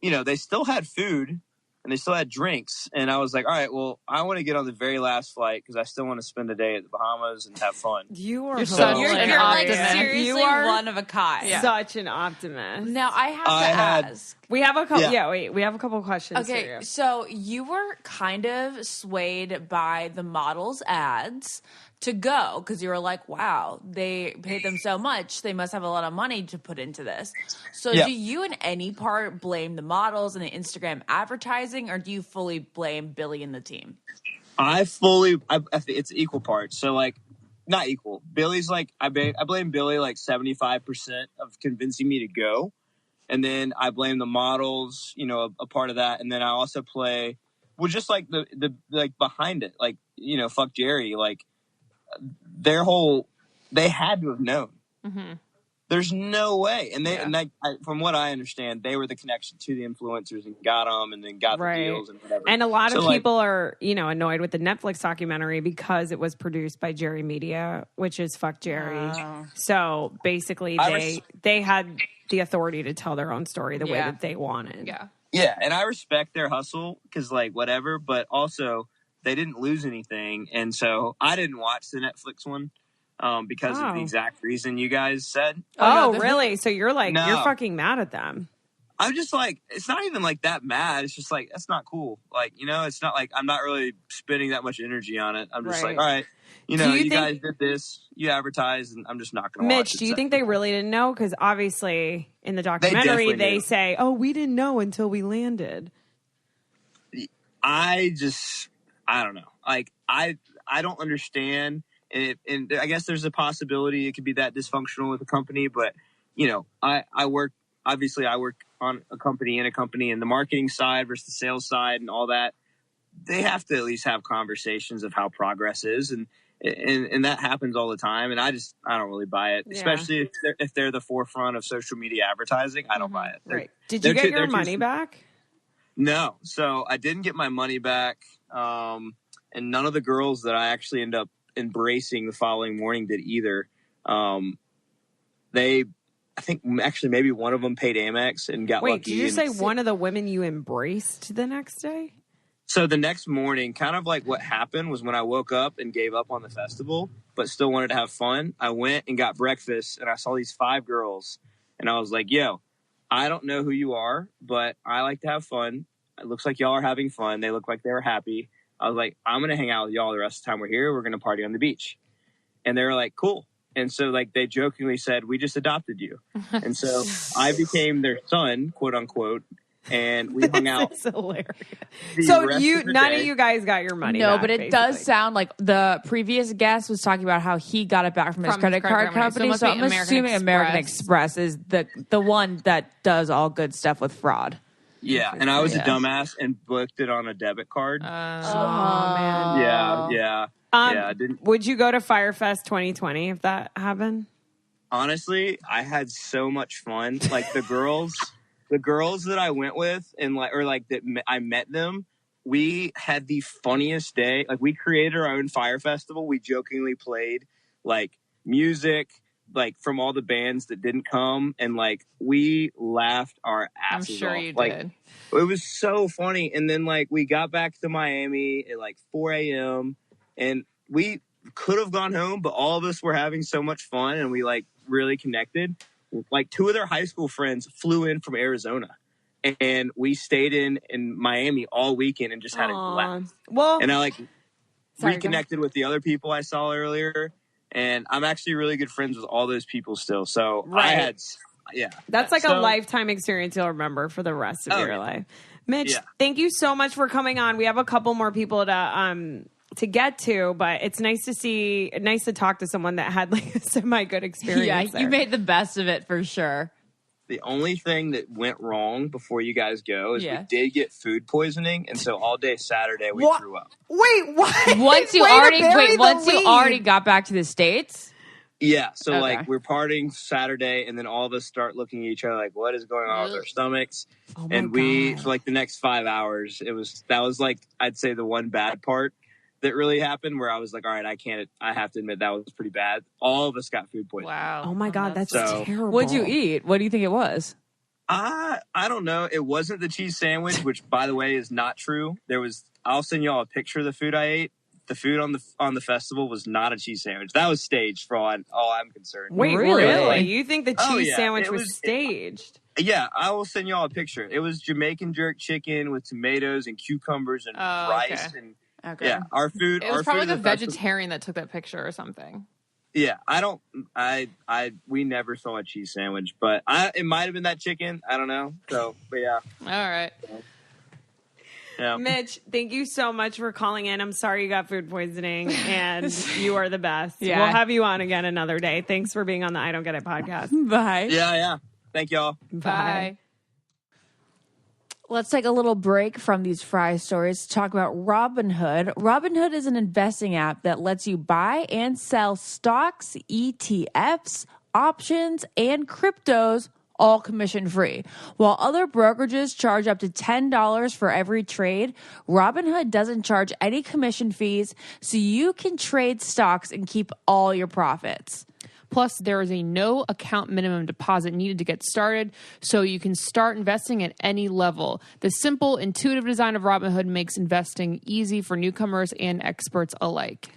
you know, they still had food and they still had drinks. And I was like, all right, well, I want to get on the very last flight because I still want to spend a day at the Bahamas and have fun. You're such You're an like optimist. seriously You are one of a kind. Such an optimist. Now I have to ask. We have a couple. Yeah. We have a couple questions. Okay, for you. so you were kind of swayed by the models' ads to go because you were like, wow, they paid them so much. They must have a lot of money to put into this. So do you in any part blame the models and the Instagram advertising, or do you fully blame Billy and the team? I think it's equal parts. So like, not equal. Billy's like, I blame Billy like 75% of convincing me to go. And then I blame the models, you know, a part of that. And then I also play, well, just like the like behind it, like, you know, fuck Jerry, like they had to have known. Mm-hmm. There's no way. And from what I understand, they were the connection to the influencers and got them and then got the deals and whatever. And a lot of people are, you know, annoyed with the Netflix documentary because it was produced by Jerry Media, which is fuck Jerry. Oh. So basically they had the authority to tell their own story the way that they wanted. Yeah. Yeah. And I respect their hustle because like whatever, but also they didn't lose anything. And so I didn't watch the Netflix one. Because of the exact reason you guys said. Oh, no, really? So you're like, you're fucking mad at them. I'm just like, it's not even like that mad. It's just like, that's not cool. Like, you know, it's not like, I'm not really spending that much energy on it. I'm just like, all right, you know, you guys did this, you advertised, and I'm just not going to watch it. Mitch, do you think they really didn't know? Because obviously in the documentary, they say, oh, we didn't know until we landed. I don't know. Like, I don't understand. And I guess there's a possibility it could be that dysfunctional with a company, but you know, I work on a company and the marketing side versus the sales side and all that. They have to at least have conversations of how progress is, and that happens all the time. And I don't really buy it, especially if they're the forefront of social media advertising. I don't buy it. Right? Did you get your money back? No, so I didn't get my money back, and none of the girls that I actually end up embracing the following morning did either. I think actually maybe one of them paid Amex and got lucky. Wait, did you say one of the women you embraced the next day? So the next morning, kind of like what happened was when I woke up and gave up on the festival, but still wanted to have fun. I went and got breakfast and I saw these 5 girls and I was like, yo, I don't know who you are, but I like to have fun. It looks like y'all are having fun. They look like they were happy. I was like, I'm going to hang out with y'all the rest of the time we're here. We're going to party on the beach. And they were like, cool. And so like they jokingly said, we just adopted you. And so I became their son, quote unquote. And we hung out. This is hilarious. So none of you guys got your money back, but it does sound like the previous guest was talking about how he got it back from his credit card company. So I'm assuming American Express is the one that does all good stuff with fraud. Yeah, and I was a dumbass and booked it on a debit card. Man. Yeah. Would you go to Fyre Fest 2020 if that happened? Honestly, I had so much fun. Like the girls that I went with and I met them, we had the funniest day. Like we created our own Fyre Festival. We jokingly played like music, like from all the bands that didn't come, and like we laughed our I'm asses sure off. you Like, did. it was so funny. And then like we got back to Miami at like 4 a.m. and we could have gone home, but all of us were having so much fun and we like really connected. Like 2 of their high school friends flew in from Arizona, and we stayed in Miami all weekend and just had a blast. Well, And I like Sorry, reconnected with the other people I saw earlier, and I'm actually really good friends with all those people still. So Right. That's like a So- lifetime experience you'll remember for the rest of your life. Mitch, Yeah. thank you so much for coming on. We have a couple more people to get to, but it's nice to talk to someone that had like a semi good experience. Yeah, there. you made the best of it for sure. The only thing that went wrong before you guys go is Yeah. we did get food poisoning, and so all day Saturday we What? threw up. Wait, what? Once you Way to already bury the once you lead. already got back to the States. Yeah, so Okay. like we're partying Saturday, and then all of us start looking at each other like, what is going on with our stomachs? Oh my And we, God. for like the next 5 hours, that was like, I'd say the one bad part that really happened, where I was like, all right, I have to admit that was pretty bad. All of us got food poisoning. Wow. Oh my God, that's So- terrible. What'd you eat? What do you think it was? I don't know. It wasn't the cheese sandwich, which by the way is not true. I'll send y'all a picture of the food I ate. The food on the festival was not a cheese sandwich. That was staged for all I'm concerned. Wait, Really? really? You think the cheese Oh, yeah. sandwich It was was- staged? Yeah, I will send y'all a picture. It was Jamaican jerk chicken with tomatoes and cucumbers and Oh, rice okay. and Okay. yeah, our food. It was our probably food like a at the festival- vegetarian that took that picture or something. Yeah, we never saw a cheese sandwich, but it might have been that chicken. I don't know. So, but yeah, All right. yeah. Mitch, thank you so much for calling in. I'm sorry you got food poisoning, and you are the best. Yeah. We'll have you on again another day. Thanks for being on the I Don't Get It podcast. Bye. Yeah. Thank y'all. Bye. Let's take a little break from these Fry stories to talk about Robinhood. Robinhood is an investing app that lets you buy and sell stocks, ETFs, options, and cryptos, all commission free. While other brokerages charge up to $10 for every trade, Robinhood doesn't charge any commission fees, so you can trade stocks and keep all your profits. Plus, there is a no account minimum deposit needed to get started, so you can start investing at any level. The simple, intuitive design of Robinhood makes investing easy for newcomers and experts alike.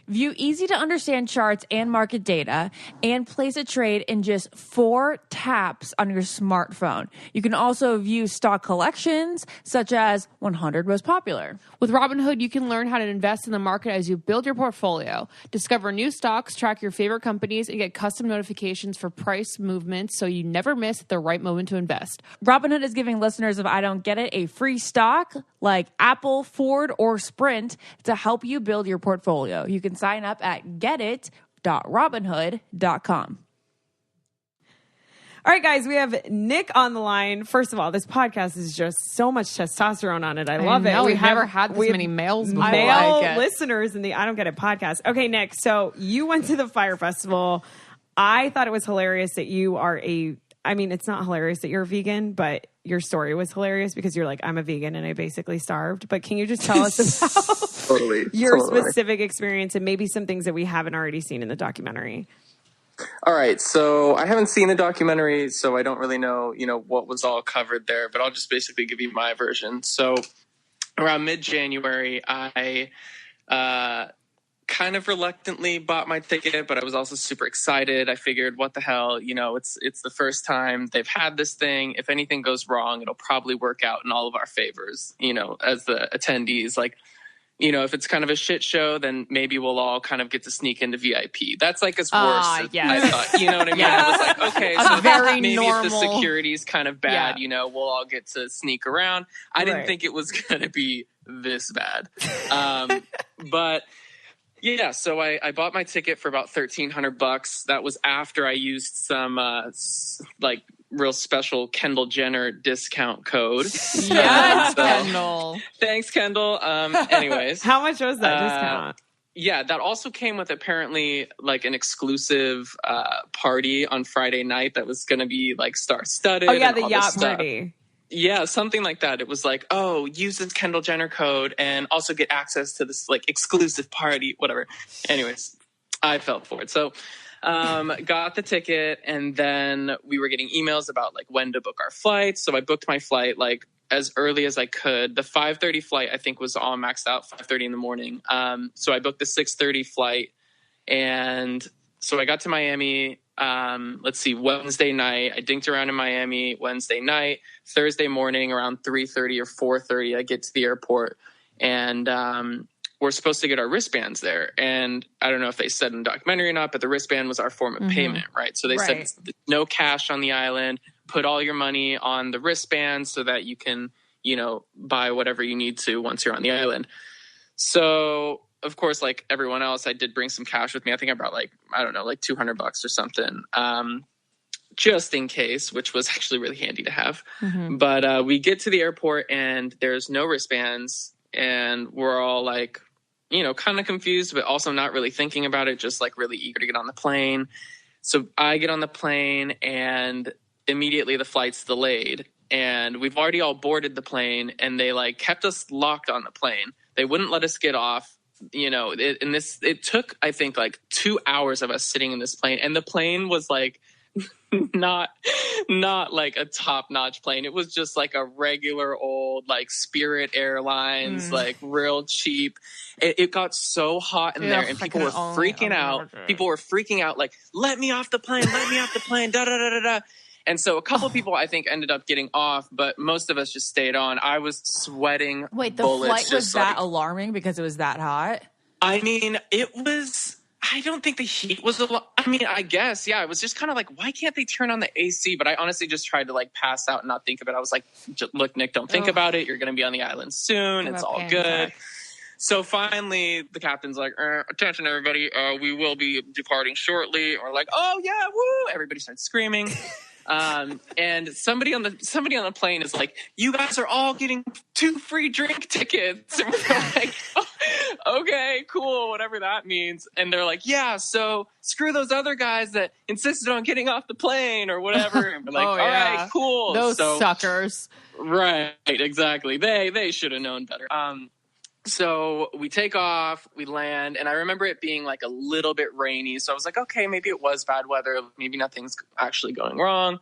View easy to understand charts and market data and place a trade in just 4 taps on your smartphone. You can also view stock collections such as 100 most popular. With Robinhood, you can learn how to invest in the market as you build your portfolio. Discover new stocks, track your favorite companies, and get custom notifications for price movements so you never miss the right moment to invest. Robinhood is giving listeners of I Don't Get It a free stock like Apple, Ford, or Sprint to help you build your portfolio. You can sign up at getit.robinhood.com. All right, guys, we have Nick on the line. First of all, this podcast is just so much testosterone on it. I love it. We've never had this many males before. male Like it. listeners in the I Don't Get It podcast. Okay, Nick, so you went to the Fyre Festival. I thought it was hilarious that you are it's not hilarious that you're a vegan, but your story was hilarious because you're like, I'm a vegan and I basically starved. But can you just tell us about your specific experience and maybe some things that we haven't already seen in the documentary? All right, so I haven't seen the documentary, so I don't really know, what was all covered there, but I'll just basically give you my version. So around mid-January, I kind of reluctantly bought my ticket, but I was also super excited. I figured, what the hell, it's the first time they've had this thing. If anything goes wrong, it'll probably work out in all of our favors, as the attendees. Like, if it's kind of a shit show, then maybe we'll all kind of get to sneak into VIP. That's like as worse as yes. I thought. You know what I mean? I was like, okay, so very maybe if the normal. security's kind of bad, we'll all get to sneak around. I didn't Right. think it was going to be this bad. But yeah, so I bought my ticket for about $1,300. That was after I used some real special Kendall Jenner discount code. Yes, So- Kendall. Thanks, Kendall. Anyways. How much was that discount? Yeah, that also came with apparently like an exclusive party on Friday night that was going to be like star-studded. Oh, yeah, and the all yacht this stuff. party. Yeah, something like that. It was like, oh, use this Kendall Jenner code and also get access to this like exclusive party, whatever. Anyways, I fell for it. So Got the ticket, and then we were getting emails about like when to book our flights. So I booked my flight like as early as I could. The 5:30 flight I think was all maxed out, 5:30 in the morning. So I booked the 6:30 flight, and so I got to Miami. Wednesday night. I dinked around in Miami Wednesday night. Thursday morning around 3:30 or 4:30, I get to the airport, and we're supposed to get our wristbands there. And I don't know if they said in the documentary or not, but the wristband was our form of payment, right? So they said no cash on the island. Put all your money on the wristband so that you can, buy whatever you need to once you're on the island. So, of course, like everyone else, I did bring some cash with me. I think I brought like $200 or something, just in case, which was actually really handy to have. But we get to the airport and there's no wristbands, and we're all like, kind of confused, but also not really thinking about it, just like really eager to get on the plane. So I get on the plane and immediately the flight's delayed, and we've already all boarded the plane, and they like kept us locked on the plane. They wouldn't let us get off. It took, I think, like 2 hours of us sitting in this plane, and the plane was like not like a top-notch plane. It was just like a regular old like Spirit Airlines, like real cheap. It got so hot in there, and people were freaking out. People were freaking out, like, let me off the plane, da da da da da. And so a couple people, I think, ended up getting off, but most of us just stayed on. I was sweating. Wait, the bullets, flight was that alarming because it was that hot? I mean, it was... I don't think the heat was a lot. I mean, I guess, yeah. It was just kind of like, why can't they turn on the AC? But I honestly just tried to like pass out and not think of it. I was like, look, Nick, don't think about it. You're going to be on the island soon. It's all good. So finally, the captain's like, attention, everybody. We will be departing shortly. Or like, oh, yeah, woo. Everybody starts screaming. And somebody on the plane is like, you guys are all getting 2 free drink tickets. And we're like, oh, okay, cool, whatever that means. And they're like, yeah, so screw those other guys that insisted on getting off the plane or whatever. And we're like, all right, cool. Those suckers. Right, exactly. They should have known better. So we take off, we land, and I remember it being like a little bit rainy. So I was like, okay, maybe it was bad weather. Maybe nothing's actually going wrong.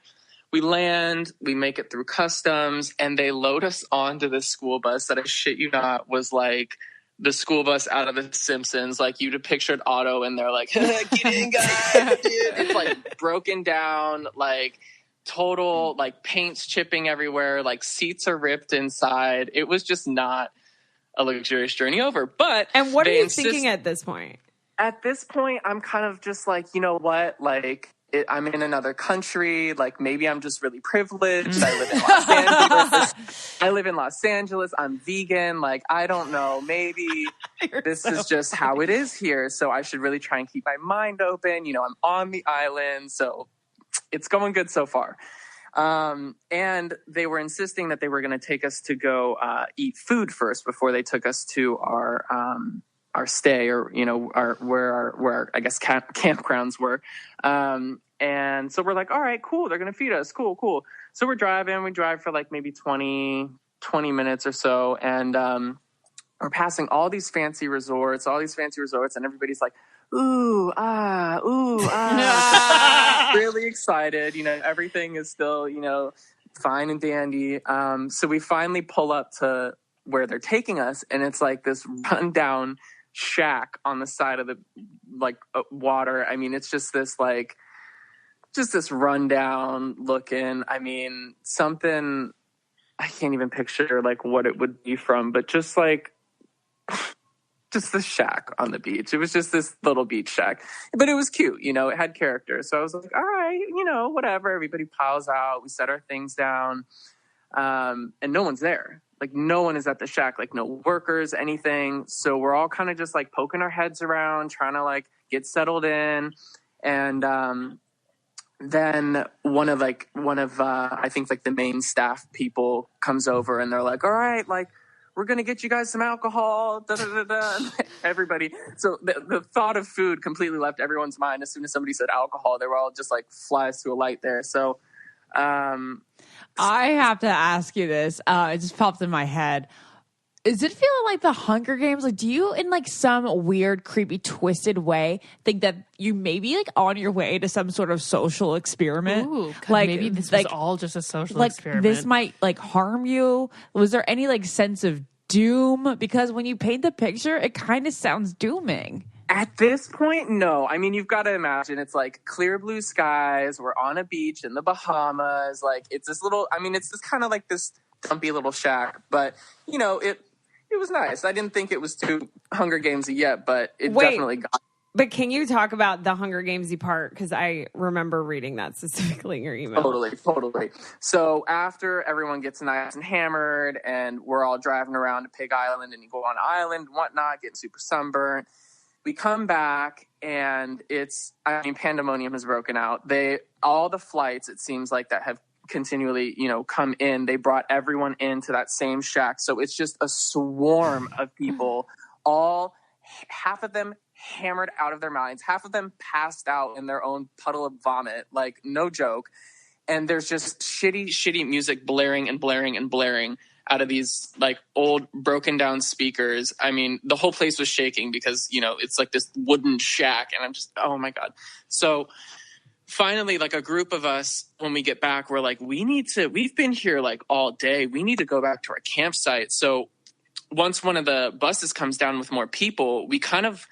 We land, we make it through customs, and they load us onto this school bus that, I shit you not, was like the school bus out of The Simpsons. Like, you'd have pictured Otto, and they're like, get in, guys. It's like broken down, like total, like paint's chipping everywhere, like seats are ripped inside. It was just not a luxurious journey over. And what are you thinking at this point? At this point, I'm kind of just like, you know what? Like, I'm in another country. Like, maybe I'm just really privileged. I live in Los Angeles. I'm vegan. Like, I don't know. Maybe this is just how it is here. So I should really try and keep my mind open. I'm on the island. So it's going good so far. And they were insisting that they were going to take us to go eat food first before they took us to our stay, or where our I guess campgrounds were. And so we're like, all right, cool. They're going to feed us. Cool. So we're driving. We drive for like maybe 20 minutes or so, and we're passing all these fancy resorts, and everybody's like, ooh, ah. Really excited. Everything is still, fine and dandy. So we finally pull up to where they're taking us, and it's like this rundown shack on the side of the water. I mean, it's just this rundown looking, I mean, something I can't even picture like what it would be from, but just the shack on the beach. It was just this little beach shack, but it was cute. It had character. So I was like, all right, whatever. Everybody piles out. We set our things down. And no one's there. Like, no one is at the shack, like no workers, anything. So we're all kind of just like poking our heads around, trying to like get settled in. And, then one of I think like the main staff people comes over, and they're like, all right, like, we're going to get you guys some alcohol, da, da, da, da. Everybody. So the thought of food completely left everyone's mind. As soon as somebody said alcohol, they were all just like flies to a light there. So, I have to ask you this. It just popped in my head. Is it feeling like the Hunger Games? Like, do you, in like some weird, creepy, twisted way, think that you may be like on your way to some sort of social experiment? Ooh, like maybe this was all just a social experiment. This might like harm you. Was there any like sense of doom? Because when you paint the picture, it kind of sounds dooming. At this point, no. I mean, you've got to imagine it's like clear blue skies. We're on a beach in the Bahamas. Like, it's this little, I mean, it's just kind of like this dumpy little shack. But, you know, it was nice. I didn't think it was too Hunger Gamesy yet, but it definitely got. But can you talk about the Hunger Gamesy part? Because I remember reading that specifically in your email. Totally. So after everyone gets nice and hammered and we're all driving around to Pig Island and you go on island and whatnot, getting super sunburned, we come back and pandemonium has broken out. All the flights, it seems like, that have continually, come in, they brought everyone into that same shack. So it's just a swarm of people, half of them hammered out of their minds, half of them passed out in their own puddle of vomit, like no joke. And there's just shitty music blaring out of these like old broken down speakers. I mean, the whole place was shaking because, it's like this wooden shack and I'm just, oh my God. So finally, like a group of us, when we get back, we're like, we've been here like all day. We need to go back to our campsite. So once one of the buses comes down with more people, we kind of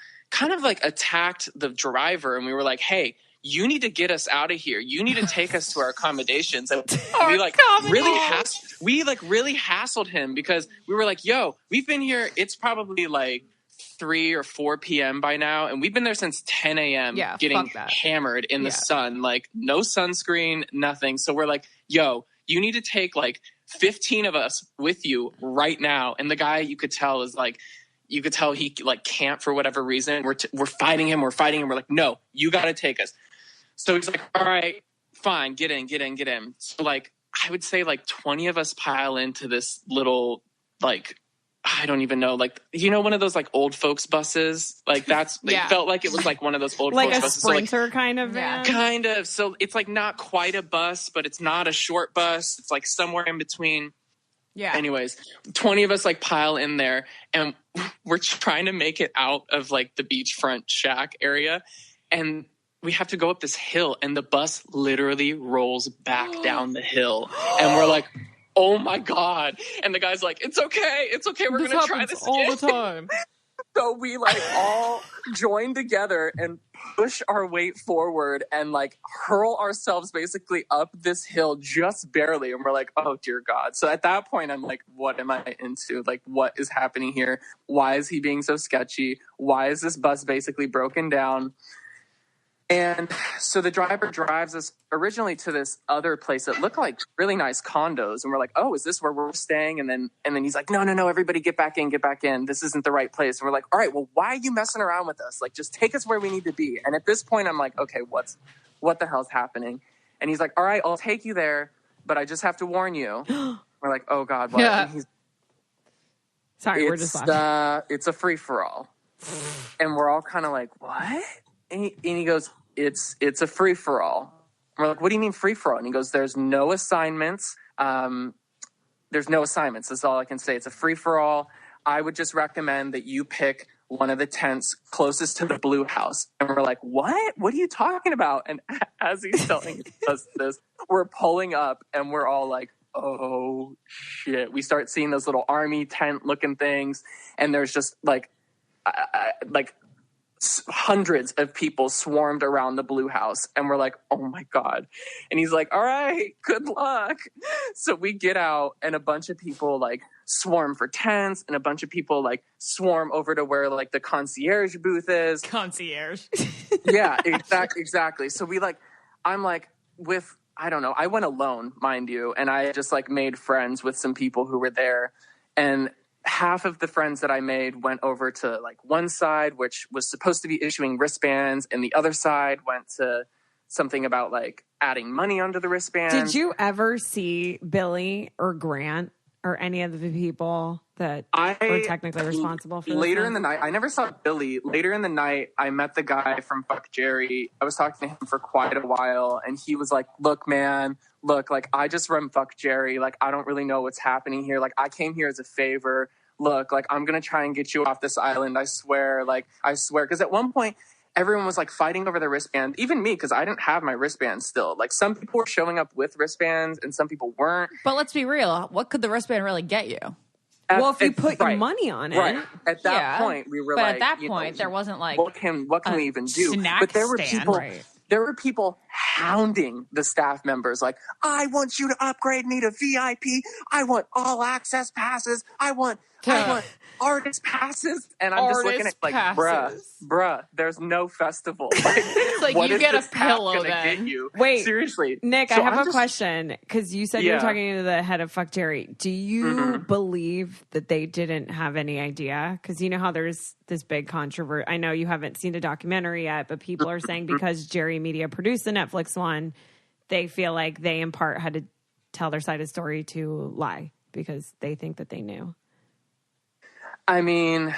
like attacked the driver and we were like, hey, you need to get us out of here. You need to take us to our accommodations. And we really hassled him because we were like, yo, we've been here. It's probably like 3 or 4 p.m. by now. And we've been there since 10 a.m. getting hammered in the sun, like no sunscreen, nothing. So we're like, yo, you need to take like 15 of us with you right now. And the guy, you could tell he like can't for whatever reason. We're fighting him. We're like, no, you got to take us. So he's like, all right, fine, get in. So like, I would say like 20 of us pile into this little, like, I don't even know, like, one of those like old folks buses, like it felt like it was like one of those old folks buses. Like a Sprinter kind of van? Kind of. So it's like not quite a bus, but it's not a short bus. It's like somewhere in between. Yeah. Anyways, 20 of us like pile in there and we're trying to make it out of like the beachfront shack area. And we have to go up this hill and the bus literally rolls back down the hill. And we're like, oh my God. And the guy's like, it's okay. We're going to try this all again. the time. So we like all join together and push our weight forward and like hurl ourselves basically up this hill just barely. And we're like, oh dear God. So at that point, I'm like, what am I into? Like, what is happening here? Why is he being so sketchy? Why is this bus basically broken down? And so the driver drives us originally to this other place that looked like really nice condos. And we're like, oh, is this where we're staying? And then he's like, no, everybody get back in. This isn't the right place. And we're like, all right, well, why are you messing around with us? Like, just take us where we need to be. And at this point, I'm like, okay, what the hell's happening? And he's like, all right, I'll take you there, but I just have to warn you. We're like, oh God, what? Yeah. Sorry, we're just laughing. It's a free-for-all. And we're all kind of like, what? And he goes, it's a free-for-all. We're like, what do you mean free-for-all? And he goes, there's no assignments. That's all I can say. It's a free-for-all. I would just recommend that you pick one of the tents closest to the blue house. And we're like, what? What are you talking about? And as he's telling us this, we're pulling up and we're all like, oh shit. We start seeing those little army tent looking things. And there's just like hundreds of people swarmed around the blue house. And we're like, oh my God. And he's like, all right, good luck. So we get out and a bunch of people like swarm for tents and a bunch of people like swarm over to where like the concierge booth is. Concierge. Yeah, exactly. So I don't know. I went alone, mind you. And I just like made friends with some people who were there. And half of the friends that I made went over to like one side, which was supposed to be issuing wristbands, and the other side went to something about like adding money onto the wristbands. Did you ever see Billy or Grant or any of the people that were technically responsible for this? Later in the night, I never saw Billy. Later in the night, I met the guy from Fuck Jerry. I was talking to him for quite a while, and he was like, look, man, like, I just run Fuck Jerry. Like, I don't really know what's happening here. Like, I came here as a favor. look, like, I'm going to try and get you off this island. I swear. Because at one point, everyone was like fighting over the wristband, even me, because I didn't have my wristband still. Like, some people were showing up with wristbands and some people weren't. But let's be real. What could the wristband really get you? Well, if you put your money on it. Right. At that point, we were but like, at that point, there wasn't like what can we even do? Snack But there were stand. people. Right. There were people hounding the staff members like, I want you to upgrade me to VIP. I want all access passes. I want artist passes. And I'm just looking at like, bruh, there's no festival. Like, it's like, what you is get a this pass pillow gonna then. get you? Wait, seriously. Nick, So I have I'm a question because you said you were talking to the head of Fuck Jerry. Do you believe that they didn't have any idea? Because you know how there's this big controversy. I know you haven't seen the documentary yet, but people are saying because Jerry Media produced the Netflix one, they feel like they in part had to tell their side of the story to lie because they think that they knew. I mean,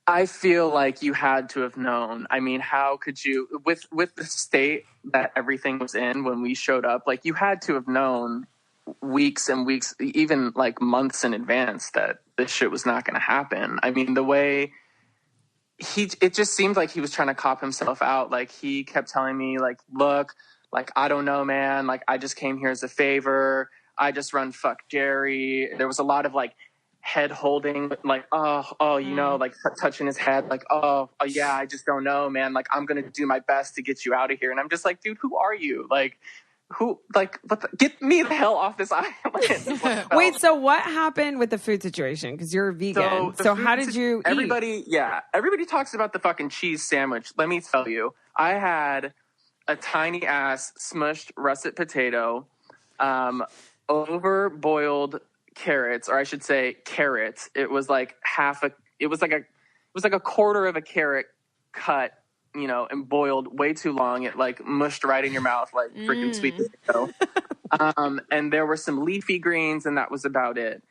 I feel like you had to have known. I mean, how could you, with the state that everything was in when we showed up, like, you had to have known weeks and weeks, even like months in advance, that this shit was not going to happen. I mean, the way it just seemed like he was trying to cop himself out. Like, he kept telling me, like, look, like, I don't know, man. Like, I just came here as a favor. I just run Fuck Jerry. There was a lot of like head holding, like, you know, like touching his head, like, oh yeah, I just don't know, man. Like, I'm gonna do my best to get you out of here. And I'm just like, dude, who are you? Like, get me the hell off this island. Wait, so what happened with the food situation? Because you're a vegan. So how did you everybody talks about the fucking cheese sandwich. Let me tell you, I had a tiny ass smushed russet potato, over boiled carrots, or I should say carrots. It was like a quarter of a carrot cut, you know, and boiled way too long. It like mushed right in your mouth like freaking sweet potato. And there were some leafy greens, and that was about it.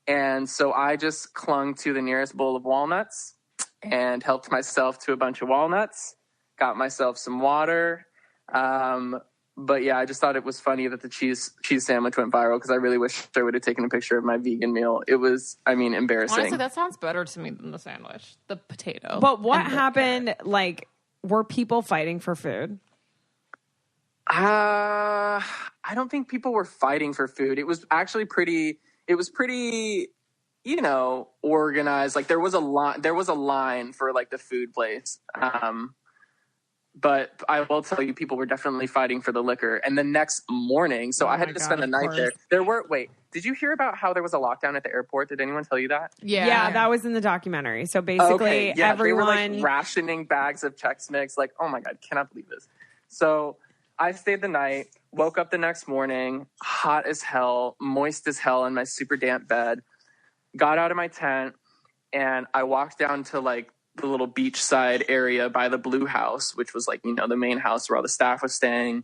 And so I just clung to the nearest bowl of walnuts and helped myself to a bunch of walnuts, got myself some water. But yeah, I just thought it was funny that the cheese sandwich went viral because I really wish I would have taken a picture of my vegan meal. It was, I mean, embarrassing. Honestly, that sounds better to me than the sandwich, the potato. But what happened? Like, were people fighting for food? I don't think people were fighting for food. It was actually pretty, you know, organized. Like, there was a line for like the food place. But I will tell you, people were definitely fighting for the liquor. And the next morning, so I had to spend the night there. Did you hear about how there was a lockdown at the airport? Did anyone tell you that? Yeah, that was in the documentary. So basically, everyone... They were like rationing bags of Chex Mix. Like, oh my God, cannot believe this. So I stayed the night, woke up the next morning, hot as hell, moist as hell in my super damp bed, got out of my tent, and I walked down to like the little beachside area by the Blue House, which was like, you know, the main house where all the staff was staying.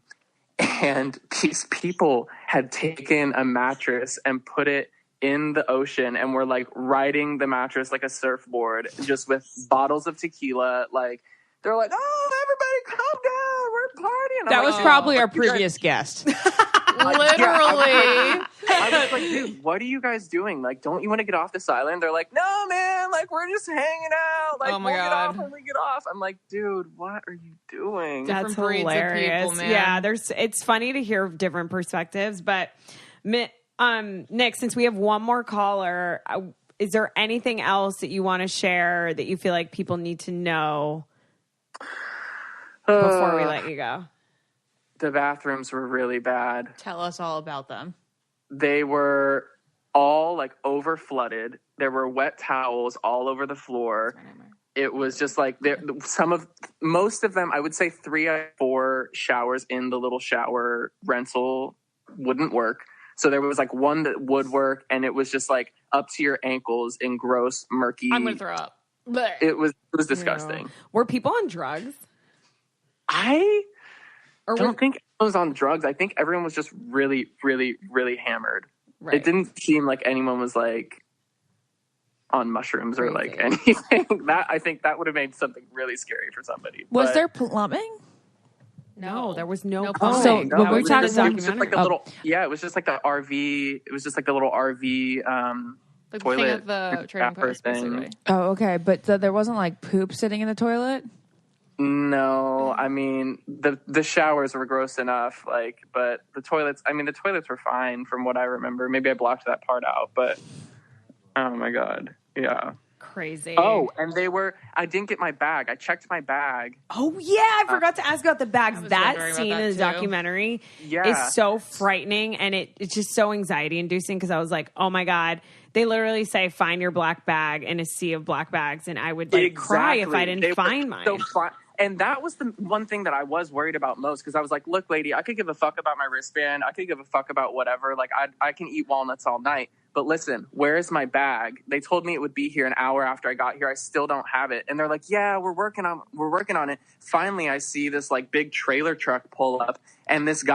And these people had taken a mattress and put it in the ocean and were like riding the mattress like a surfboard, just with bottles of tequila. Like, they're like, oh, everybody calm down, we're partying. That was probably our previous guest. Literally. I was like, dude, what are you guys doing? Like, don't you want to get off this island? They're like, no, man, like, we're just hanging out. Like, oh my we'll God. get off when we get off. I'm like, dude, what are you doing? That's breeds of hilarious. people, man. Yeah, it's funny to hear different perspectives. But Nick, since we have one more caller, is there anything else that you want to share that you feel like people need to know before we let you go? The bathrooms were really bad. Tell us all about them. They were all like over flooded. There were wet towels all over the floor. It was just like most of them, I would say 3 or 4 showers in the little shower rental wouldn't work. So there was like one that would work, and it was just like up to your ankles in gross, murky. I'm gonna throw up. It was disgusting. Yeah. Were people on drugs? I don't think everyone was on drugs. I think everyone was just really, really, really hammered. Right. It didn't seem like anyone was like on mushrooms or like anything. I think that would have made something really scary for somebody. Was there plumbing? No, there was no. So when we're talking, it was just like a little. Yeah, it was just like the RV. It was just like the little RV Like the thing toilet at the trading wrapper post, thing. basically. Oh, okay. But there wasn't like poop sitting in the toilet? No, I mean the showers were gross enough, like, but the toilets were fine from what I remember. Maybe I blocked that part out, but oh my god, yeah. Crazy. Oh, and I didn't get my bag. I checked my bag. Oh yeah, I forgot to ask about the bags. I was That wondering about scene that, in the too. documentary Yeah. is so frightening, and it's just so anxiety inducing because I was like, oh my god. They literally say, find your black bag in a sea of black bags, and I would cry if I didn't find mine. And that was the one thing that I was worried about most, because I was like, look, lady, I could give a fuck about my wristband. I could give a fuck about whatever. Like, I can eat walnuts all night. But listen, where is my bag? They told me it would be here an hour after I got here. I still don't have it. And they're like, yeah, we're working on it. Finally, I see this like big trailer truck pull up, and this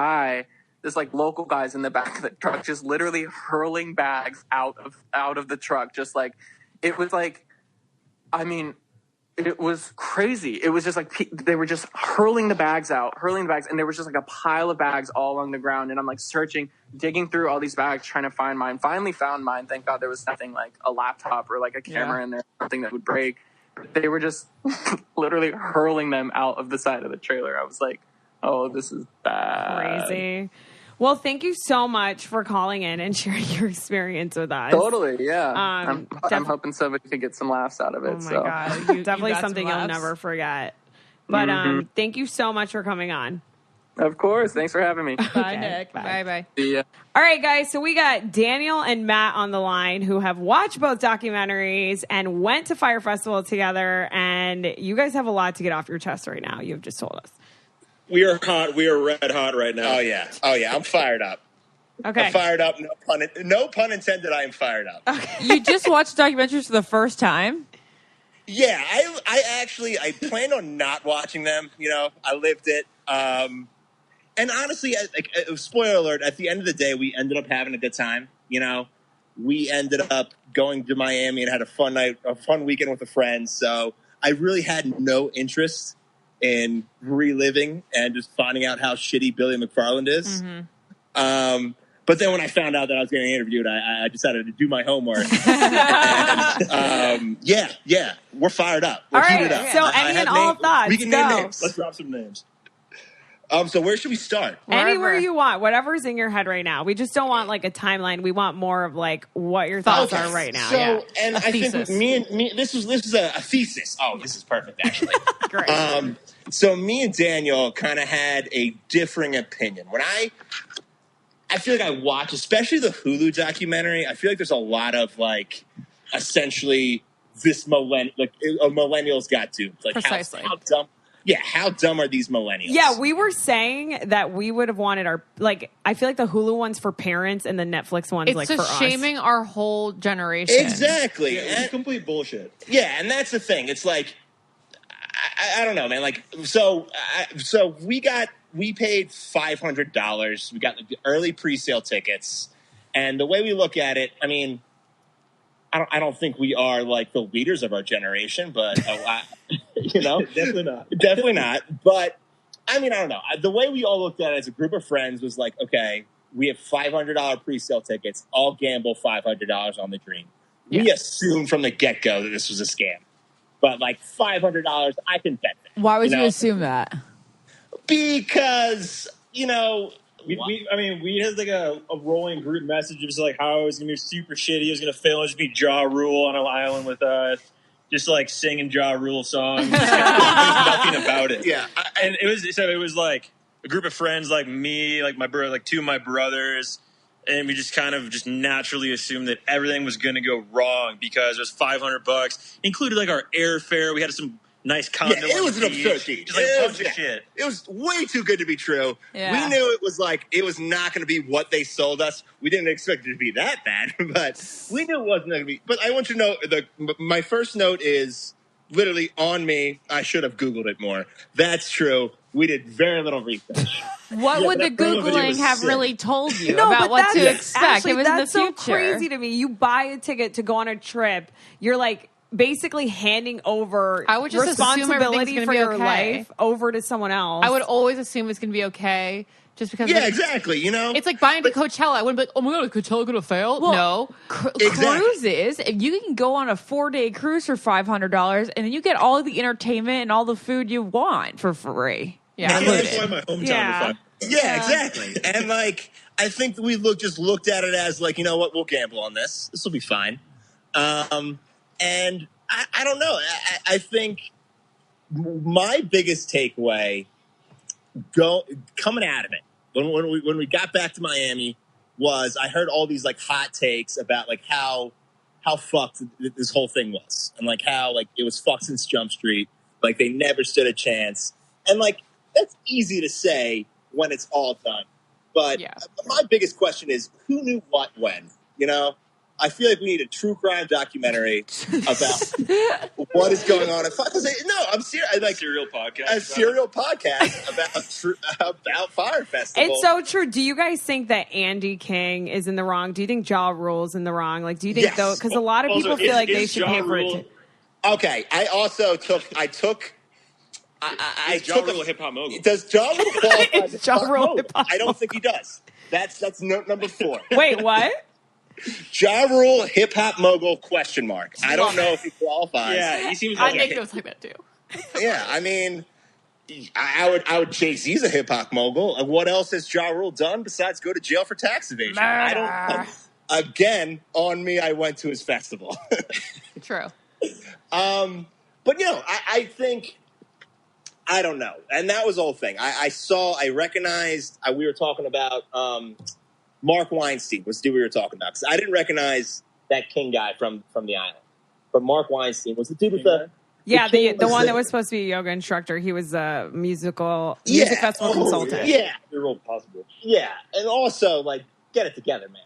like local guy's in the back of the truck, just literally hurling bags out of the truck. Just like, it was like, I mean, it was crazy. It was just like, they were just hurling the bags, and there was just like a pile of bags all along the ground. And I'm like digging through all these bags, trying to find mine. Finally found mine. Thank God there was nothing like a laptop or like a camera in there, something that would break. They were just literally hurling them out of the side of the trailer. I was like, oh, this is bad. Crazy. Well, thank you so much for calling in and sharing your experience with us. Totally, yeah. I'm hoping somebody could get some laughs out of it. Oh my God. Definitely something you'll never forget. But thank you so much for coming on. Of course. Thanks for having me. Bye, Nick. Bye. See ya. All right, guys. So we got Daniel and Matt on the line who have watched both documentaries and went to Fyre Festival together. And you guys have a lot to get off your chest right now. You've just told us. We are hot. We are red hot right now. Oh yeah. I'm fired up. Okay. I'm fired up. No pun intended. I am fired up. Okay. You just watched documentaries for the first time? Yeah, I planned on not watching them. You know, I lived it. And honestly, spoiler alert, at the end of the day, we ended up having a good time. You know, we ended up going to Miami and had a fun weekend with a friend. So I really had no interest in reliving and just finding out how shitty Billy McFarland is. Mm-hmm. But then when I found out that I was getting interviewed, I decided to do my homework. And, yeah, we're fired up. We're heated up. So any and all thoughts, we can go. name names. Let's drop some names. So where should we start? Anywhere you want, whatever's in your head right now. We just don't want like a timeline. We want more of like what your thoughts are right now. So, and I think me, this is a thesis. Oh, this is perfect, actually. Great. So me and Daniel kind of had a differing opinion. When I feel like I watch, especially the Hulu documentary, I feel like there's a lot of like, essentially this millennials got duped. Like Precisely. How dumb. Yeah, how dumb are these millennials? Yeah, we were saying that we would have wanted our, like, I feel like the Hulu one's for parents and the Netflix one's like for us. It's just shaming our whole generation. Exactly. Yeah, it's complete bullshit. Yeah, and that's the thing. It's like, I don't know, man. Like, so we paid $500. We got the early pre-sale tickets, and the way we look at it, I mean, I don't think we are like the leaders of our generation, but you know, definitely not. But I mean, I don't know. The way we all looked at it as a group of friends was like, okay, we have $500 pre-sale tickets. I'll gamble $500 on the dream. Yeah. We assumed from the get-go that this was a scam, but like $500, I can bet that. Why would you assume that? Because we had like a rolling group message. It was like how it was going to be super shitty. It was going to fail. It was going to be Ja Rule on an island with us. Just like singing Ja Rule songs. There's nothing about it. Yeah. And it was like a group of friends like me, like my brother, like two of my brothers. And we just kind of just naturally assumed that everything was going to go wrong because it was $500. Included like our airfare. We had some nice condo. Yeah, it was an absurd deal. Just like a bunch of shit. It was way too good to be true. Yeah. We knew it was not going to be what they sold us. We didn't expect it to be that bad, but we knew it wasn't going to be. But I want you to know, my first note is literally on me. I should have Googled it more. That's true. We did very little research. What would the Googling have really told you about what to expect? Actually, It was in the that's so future. crazy to me. You buy a ticket to go on a trip. You're like basically handing over I would just assume everything's responsibility gonna for be your okay. life over to someone else. I would always assume it's going to be okay. Just because Yeah, exactly. You know, it's like buying to Coachella. I wouldn't be like, oh my God, is Coachella going to fail? Well, no. Cruises, if you can go on a 4-day cruise for $500 and then you get all the entertainment and all the food you want for free. Yeah. I can't fly my hometown Yeah. to yeah, exactly. And like, I think we just looked at it as like, you know what, we'll gamble on this. This will be fine. And I don't know. I think my biggest takeaway coming out of it when we got back to Miami was I heard all these like hot takes about like how fucked this whole thing was, and like how like it was fucked since Jump Street, like they never stood a chance, and like that's easy to say when it's all done, but my biggest question is who knew what when, you know? I feel like we need a true crime documentary about what is going on. No, I'm serious. Like serial podcast. A serial podcast about Fyre Festival. It's so true. Do you guys think that Andy King is in the wrong? Do you think Ja Rule's in the wrong? Like, do you think though? Because a lot of people feel like they should pay for it. Okay, I also took. I took a hip hop mogul. Does Ja Rule qualify? Is Ja Rule hip-hop I don't think he does. That's note number 4. Wait, what? Ja Rule hip hop mogul ? I don't know if he qualifies. Yeah, he seems I like think it was like that too. Yeah, I mean, I would Jay-Z's a hip hop mogul. And what else has Ja Rule done besides go to jail for tax evasion? I don't know. Again, on me, I went to his festival. True. But you know, I think I don't know, and that was the whole thing. I recognized. We were talking about Mark Weinstein was the dude we were talking about, because I didn't recognize that King guy from the island, but Mark Weinstein was the dude with the. Yeah, the one that was supposed to be a yoga instructor. He was a music festival consultant. Yeah, you're real possible. Yeah, and also like get it together, man.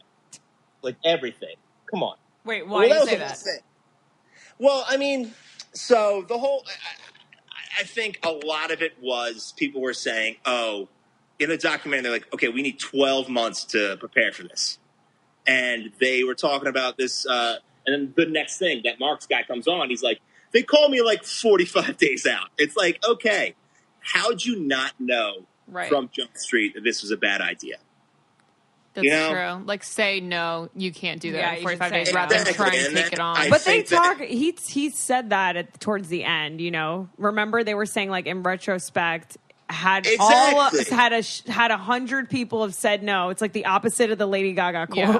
Like everything. Come on. Wait, why do you say that? Well, I mean, so the whole. I think a lot of it was people were saying, "Oh." In the documentary, they're like, okay, we need 12 months to prepare for this. And they were talking about this. And then the next thing, that Mark's guy comes on. He's like, they call me like 45 days out. It's like, okay, how'd you not know from Jump Street that this was a bad idea? That's true. Like, say no, you can't do that in 45 days rather than trying to take it on. But they talk. He said that towards the end. You know, remember they were saying like in retrospect. Had 100 people have said no. It's like the opposite of the Lady Gaga quote. Yeah.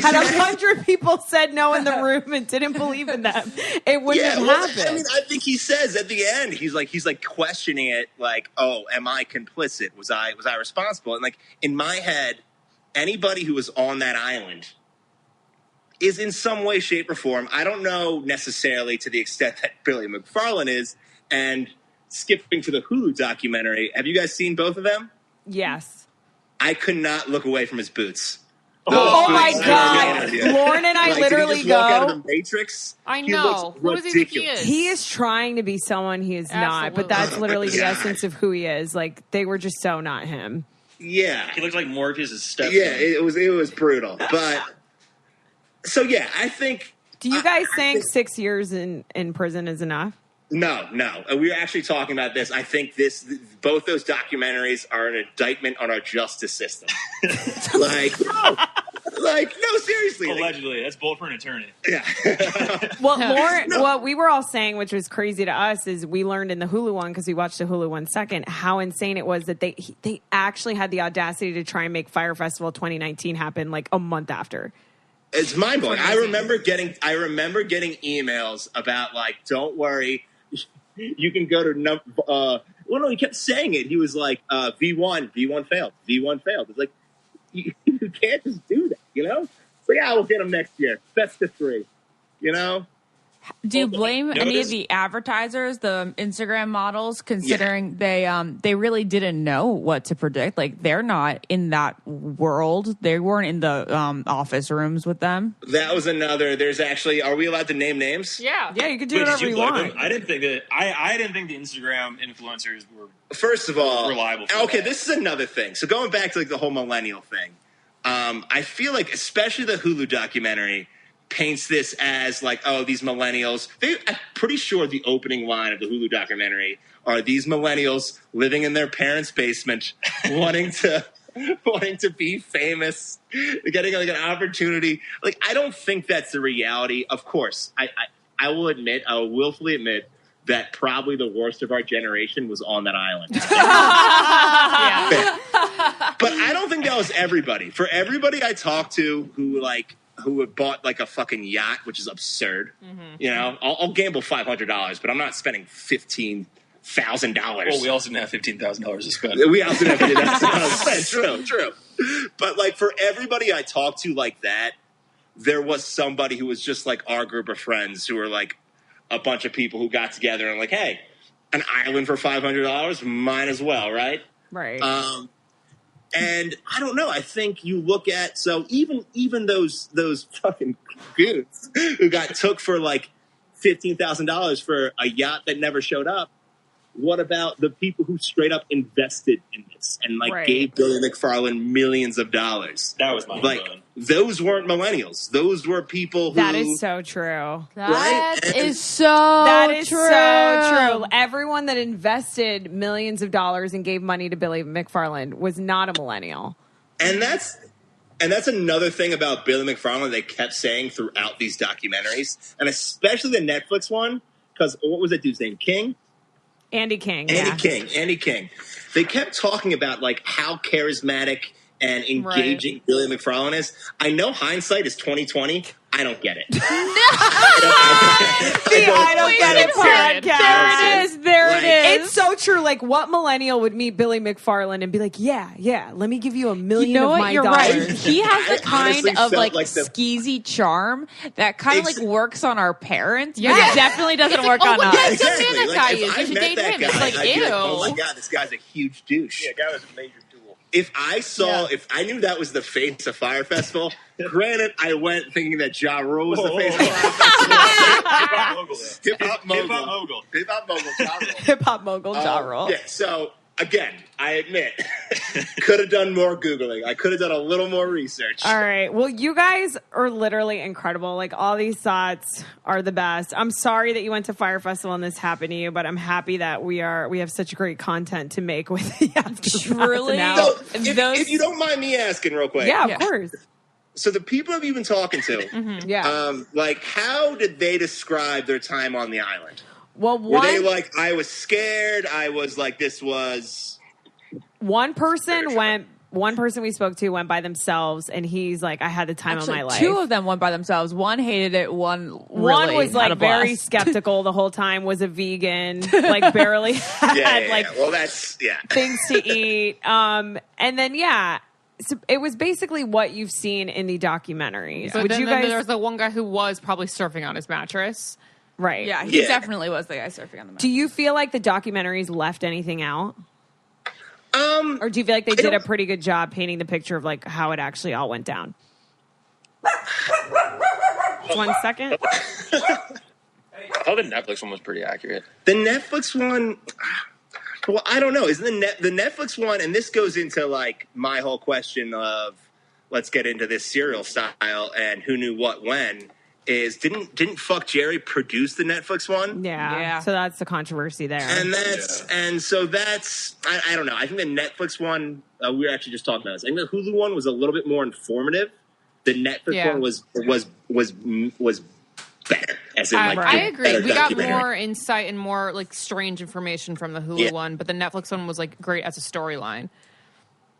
Had 100 people said no in the room and didn't believe in them, it wouldn't have happened. I mean, I think he says at the end, he's like questioning it, like, "Oh, am I complicit? Was I responsible?" And like in my head, anybody who was on that island is in some way, shape, or form. I don't know necessarily to the extent that Billy McFarlane is, and. Skipping to the Hulu documentary, have you guys seen both of them? Yes. I could not look away from his boots. Oh my God. Lauren and I literally go. Walk out of the Matrix. I know. Who does he think he is? He is trying to be someone he is not, but that's literally the essence of who he is. Like, they were just so not him. Yeah. He looked like Morpheus' stepson. Yeah, it was brutal. But, so yeah, I think. Do you guys think 6 years in prison is enough? No. We were actually talking about this. I think both those documentaries are an indictment on our justice system. No, seriously. Allegedly, that's bold for an attorney. Yeah. Well, what we were all saying, which was crazy to us, is we learned in the Hulu one, because we watched the Hulu one second, how insane it was that they actually had the audacity to try and make Fyre Festival 2019 happen like a month after. It's mind blowing. I remember getting emails about like, don't worry. You can go to he kept saying it. He was like, V1 failed. It's like, you can't just do that, you know? So yeah, we'll get them next year. Best of 3, you know? Do you blame any of the advertisers, the Instagram models, considering they really didn't know what to predict? Like, they're not in that world. They weren't in the office rooms with them. That was another. There's actually. Are we allowed to name names? Yeah, you can do whatever you want. I didn't think that. I didn't think the Instagram influencers were. First of all, reliable. Okay, this is another thing. So going back to like the whole millennial thing, I feel like especially the Hulu documentary. paints this as like, oh, these millennials. I'm pretty sure the opening line of the Hulu documentary are these millennials living in their parents' basement, wanting to be famous, getting like an opportunity. Like, I don't think that's the reality. Of course, I will willfully admit that probably the worst of our generation was on that island. But I don't think that was everybody. For everybody I talked to who had bought like a fucking yacht, which is absurd. You know, I'll gamble $500, but I'm not spending $15,000. Well, we also didn't have $15,000 to spend. We also didn't have $15,000 to spend. True. But like for everybody I talked to like that, there was somebody who was just like our group of friends who were like a bunch of people who got together and like, hey, an island for $500, might as well, right? Right. And I don't know. I think you look at even those fucking goons who got took for like $15,000 for a yacht that never showed up. What about the people who straight up invested in this and like gave Billy McFarland millions of dollars? That was my like. Those weren't millennials. Those were people who... That is so true. That is so true. Everyone that invested millions of dollars and gave money to Billy McFarland was not a millennial. And that's another thing about Billy McFarland they kept saying throughout these documentaries, and especially the Netflix one, because what was that dude's name? King? Andy King. Andy King. They kept talking about like how charismatic and engaging Billy McFarland is. I know hindsight is 2020. I don't get it. I don't get it podcast. There it is. It's so true. Like, what millennial would meet Billy McFarland and be like, yeah, let me give you $1 million of my dollars. Right. He has the kind of like skeezy charm that kind of like works on our parents, but it definitely doesn't work on us. Yeah, exactly. That guy is. You should date him. It's like, ew. Like, oh my God, this guy's a huge douche. Yeah, guy was a major tool. If I knew that was the face of Fyre Festival, granted, I went thinking that Ja Rule was the face of Fyre Festival. Hip hop mogul Ja Rule. Yeah, so again, I admit, could have done more Googling. I could have done a little more research. All right. Well, you guys are literally incredible. Like, all these thoughts are the best. I'm sorry that you went to Fyre Festival and this happened to you, but I'm happy that we have such great content to make with the aftermath. Truly. Now. So, if you don't mind me asking real quick. Yeah, of course. So the people have you been talking to, like, how did they describe their time on the island? Well, were they like, I was scared, I was like, this was... One person we spoke to went by themselves, and he's like, I had the time of my life. Two of them went by themselves. One hated it, one was like very skeptical the whole time, was a vegan, like barely had well, that's things to eat. And then so it was basically what you've seen in the documentary. So then there was the one guy who was probably surfing on his mattress. Right. Yeah, he definitely was the guy surfing on the mattress. Do you feel like the documentaries left anything out? Or do you feel like they did a pretty good job painting the picture of like how it actually all went down? 1 second. I thought the Netflix one was pretty accurate. The Netflix one, well, I don't know. Isn't the Netflix one, and this goes into like my whole question of, let's get into this serial style and who knew what when, is didn't Fuck Jerry produce the Netflix one? Yeah. So that's the controversy there. And so that's I don't know. I think the Netflix one, we were actually just talking about this. I think the Hulu one was a little bit more informative. The Netflix one was better. As in, like, I agree. We got more insight and more like strange information from the Hulu one, but the Netflix one was like great as a storyline.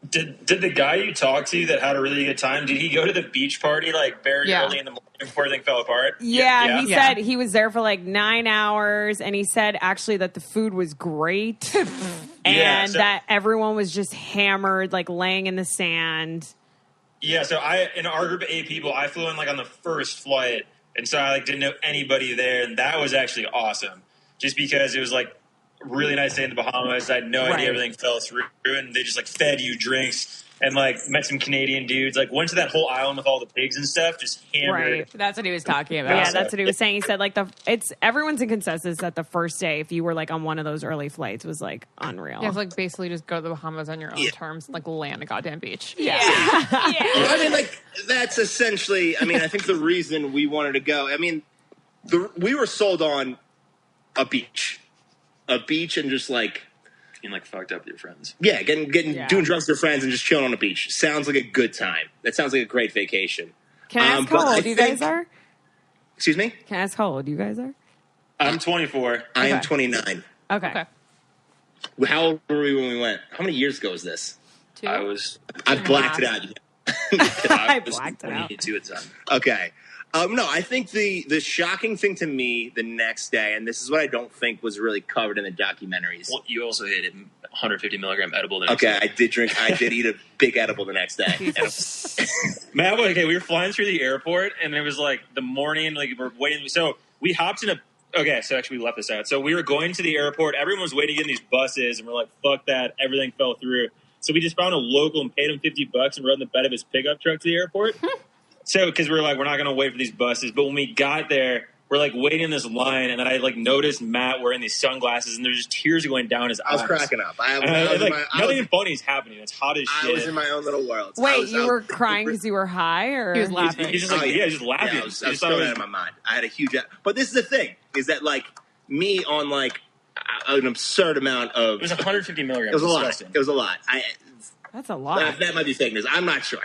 Did the guy you talked to that had a really good time, did he go to the beach party like very early in the morning before everything fell apart? Yeah, he said he was there for like 9 hours, and he said actually that the food was great and that everyone was just hammered, like laying in the sand. Yeah, so in our group of 8 people, I flew in like on the first flight, and so I like didn't know anybody there, and that was actually awesome. Just because it was like really nice day in the Bahamas. I had no idea everything fell through, and they just like fed you drinks. And, like, met some Canadian dudes. Like, went to that whole island with all the pigs and stuff. Just hammered. Right. That's what he was talking about. Yeah, that's what he was saying. He said, like, everyone's in consensus that the first day, if you were, like, on one of those early flights, was, like, unreal. You have to, like, basically just go to the Bahamas on your own terms and, like, land a goddamn beach. Yeah. I mean, like, that's essentially, I mean, I think the reason we wanted to go, I mean, we were sold on a beach and just, like, like fucked up with your friends. Yeah, doing drugs with your friends and just chilling on the beach. Sounds like a good time. That sounds like a great vacation. Can I ask how old you guys are? Excuse me? Can I ask how old you guys are? I'm 24. I am 29. Okay. How old were we when we went? How many years ago was this? 2. I blacked it out. I blacked it out. 22 at the time. Okay. No, I think the shocking thing to me the next day, and this is what I don't think was really covered in the documentaries. Well, you also hit a 150 milligram edible the next day. Okay, I did eat a big edible the next day. Matt, okay, we were flying through the airport, and it was like the morning, like we're waiting. So we hopped in so actually we left this out. So we were going to the airport. Everyone was waiting in these buses, and we're like, fuck that. Everything fell through. So we just found a local and paid him $50 and rode in the bed of his pickup truck to the airport. So, because we were like, we're not going to wait for these buses. But when we got there, we're like waiting in this line, and then I like noticed Matt wearing these sunglasses, and there's just tears going down his eyes. I was cracking up. Nothing funny is happening. It's hot as shit. I was in my own little world. Wait, you were crying because you were high, or he was laughing? He's just like, just laughing. Yeah, I was going out of my mind. I had a huge. But this is the thing: is that like me on like an absurd amount of. It was 150 milligrams. It was a lot. It was a lot. That's a lot. That might be fake news. I'm not sure.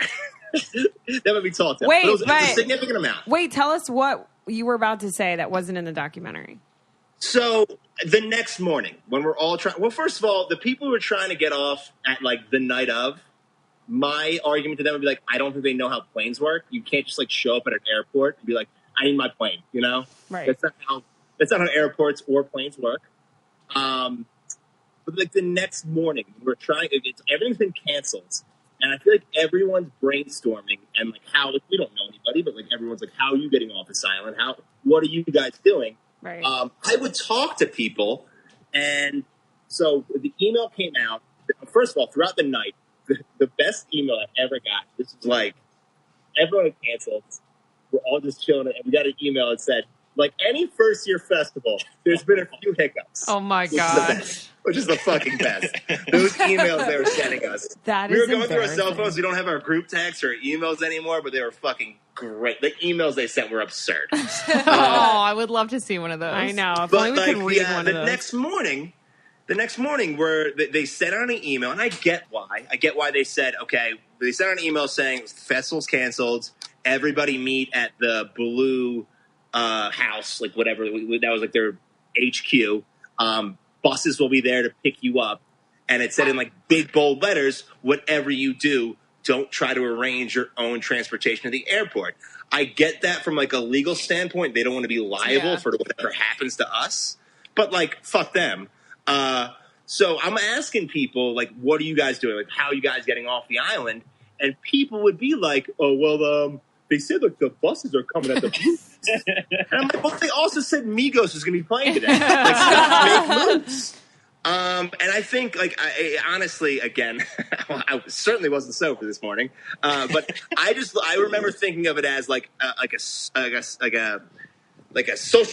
That might be tall. Wait, but it was a significant amount. Wait, tell us what you were about to say that wasn't in the documentary. So the next morning, when we're all trying, well, first of all, the people who were trying to get off at like the night of, my argument to them would be like, I don't think they know how planes work. You can't just like show up at an airport and be like, I need my plane. You know, right? That's not how airports or planes work. But like the next morning, we're trying. Everything's been canceled. And I feel like everyone's brainstorming and like how, like, we don't know anybody, but like everyone's like, how are you getting off this island? What are you guys doing? Right. I would talk to people. And so the email came out. First of all, throughout the night, the best email I've ever got, this was like, everyone had canceled. We're all just chilling. And we got an email that said, like any first year festival, there's been a few hiccups. Oh my gosh. Which is the fucking best. Those emails they were sending us. We were going through our cell phones. We don't have our group texts or emails anymore, but they were fucking great. The emails they sent were absurd. I would love to see one of those. I know. If only we could read one of those. The next morning, where they sent out an email, and I get why. I get why they said, okay, they sent out an email saying festival's canceled. Everybody meet at the Blue house, like whatever. That was like their HQ. Buses will be there to pick you up. And it said in like big bold letters, whatever you do, don't try to arrange your own transportation to the airport. I get that from like a legal standpoint. They don't want to be liable for whatever happens to us. But like, fuck them. So I'm asking people, like, what are you guys doing? Like, how are you guys getting off the island? And people would be like, oh, well, they said like the buses are coming at the booth. And I'm like, well, they also said Migos is going to be playing today. Like, stop, make moves. And I think, like, I honestly, again, I certainly wasn't sober this morning, but I remember thinking of it as like a social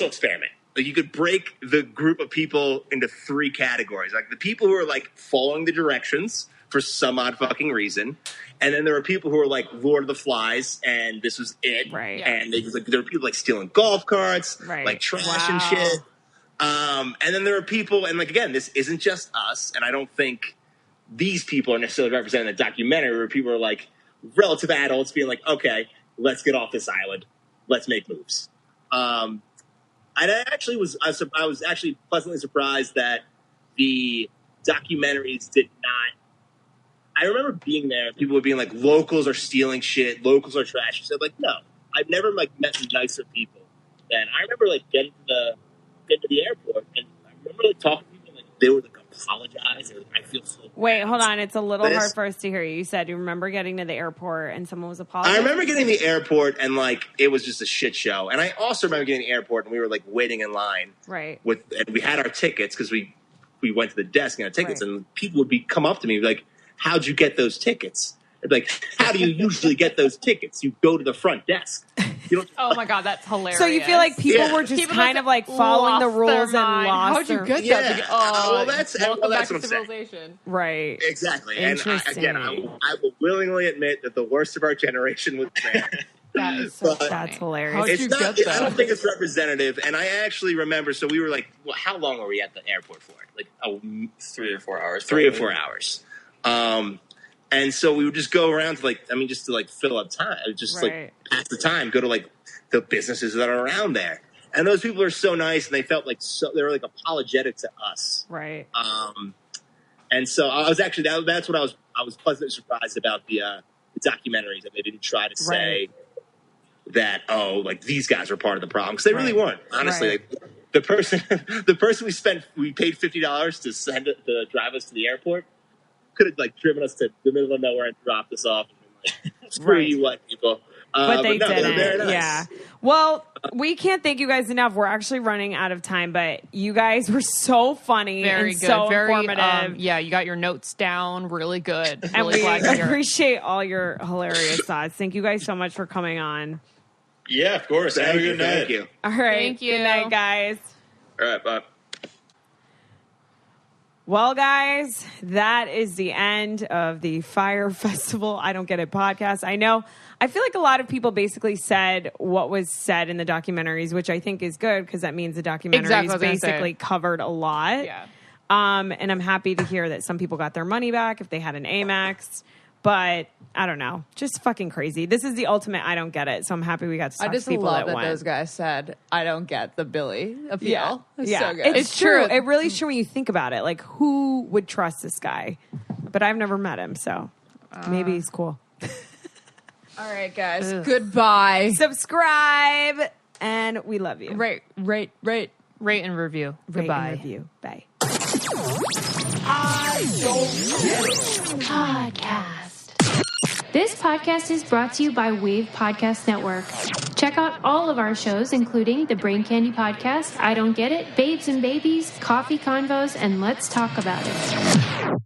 experiment. Like you could break the group of people into 3 categories. Like the people who are like following the directions for some odd fucking reason. And then there were people who were like Lord of the Flies, and this was it. Right. And there were people like stealing golf carts, like trash and shit. And then there were people, and like again, this isn't just us, and I don't think these people are necessarily representing the documentary, where people are like relative adults being like, okay, let's get off this island, let's make moves. And I was actually pleasantly surprised that the documentaries did not. I remember being there, people were being like, locals are stealing shit, locals are trash. So like, no, I've never like met nicer people than I remember like getting to the airport, and I remember like talking to people, like they would like apologize, or I feel so bad. Wait, hold on, it's a little hard for us to hear you. You said you remember getting to the airport and someone was apologizing? I remember getting to the airport and like it was just a shit show. And I also remember getting to the airport and we were like waiting in line. Right. And we had our tickets because we we went to the desk and got tickets, and people would come up to me like, "How'd you get those tickets?" Like, how do you usually get those tickets? You go to the front desk. You don't. Oh my God, that's hilarious. So you feel like people were just kind of like following the rules and lost How'd you get Yeah. that? Oh, Well, that's welcome back what to I'm saying. civilization. Right. Exactly. And Interesting. I will willingly admit that the worst of our generation was there. That is so funny. That's hilarious. How'd It's you not, get that? I don't think it's representative. And I actually remember, so we were like, well, how long were we at the airport for? Like 3 or 4 hours. 3 or 4 hours. And so we would just go around to just to fill up time, just like pass the time, go to like the businesses that are around there. And those people are so nice, and they felt they were like apologetic to us. Right. And so I was actually, that's what I was pleasantly surprised about the documentaries, that they didn't try to say that, these guys were part of the problem, because they really weren't. Honestly, like, the person we paid $50 to drive us to the airport could have driven us to the middle of nowhere and dropped us off. And screw you, white people. But they didn't. They're very nice. Yeah. Well, we can't thank you guys enough. We're actually running out of time, but you guys were so funny Very and good. so Very informative. yeah, you got your notes down really good. And Really we glad to hear it. appreciate all your hilarious thoughts. Thank you guys so much for coming on. Yeah, of course. Have a good night. Thank you. All right. Thank you. Good night, guys. All right, bye. Well, guys, that is the end of the Fyre Festival I Don't Get It podcast. I feel like a lot of people basically said what was said in the documentaries, which I think is good, because that means the documentaries basically covered a lot. Yeah. And I'm happy to hear that some people got their money back if they had an Amex. But I don't know, just fucking crazy. This is the ultimate I don't get it. So I'm happy we got to talk to people love that went. those guys said, "I don't get the Billy appeal." Yeah, It's yeah. so good. It's true. It really is true when you think about it. Like, who would trust this guy? But I've never met him, so maybe he's cool. All right, guys. Goodbye. Subscribe, and we love you. Rate. Rate and review. Rate Goodbye. and review. Bye. Podcast. This podcast is brought to you by Wave Podcast Network. Check out all of our shows, including the Brain Candy Podcast, I Don't Get It, Babes and Babies, Coffee Convos, and Let's Talk About It.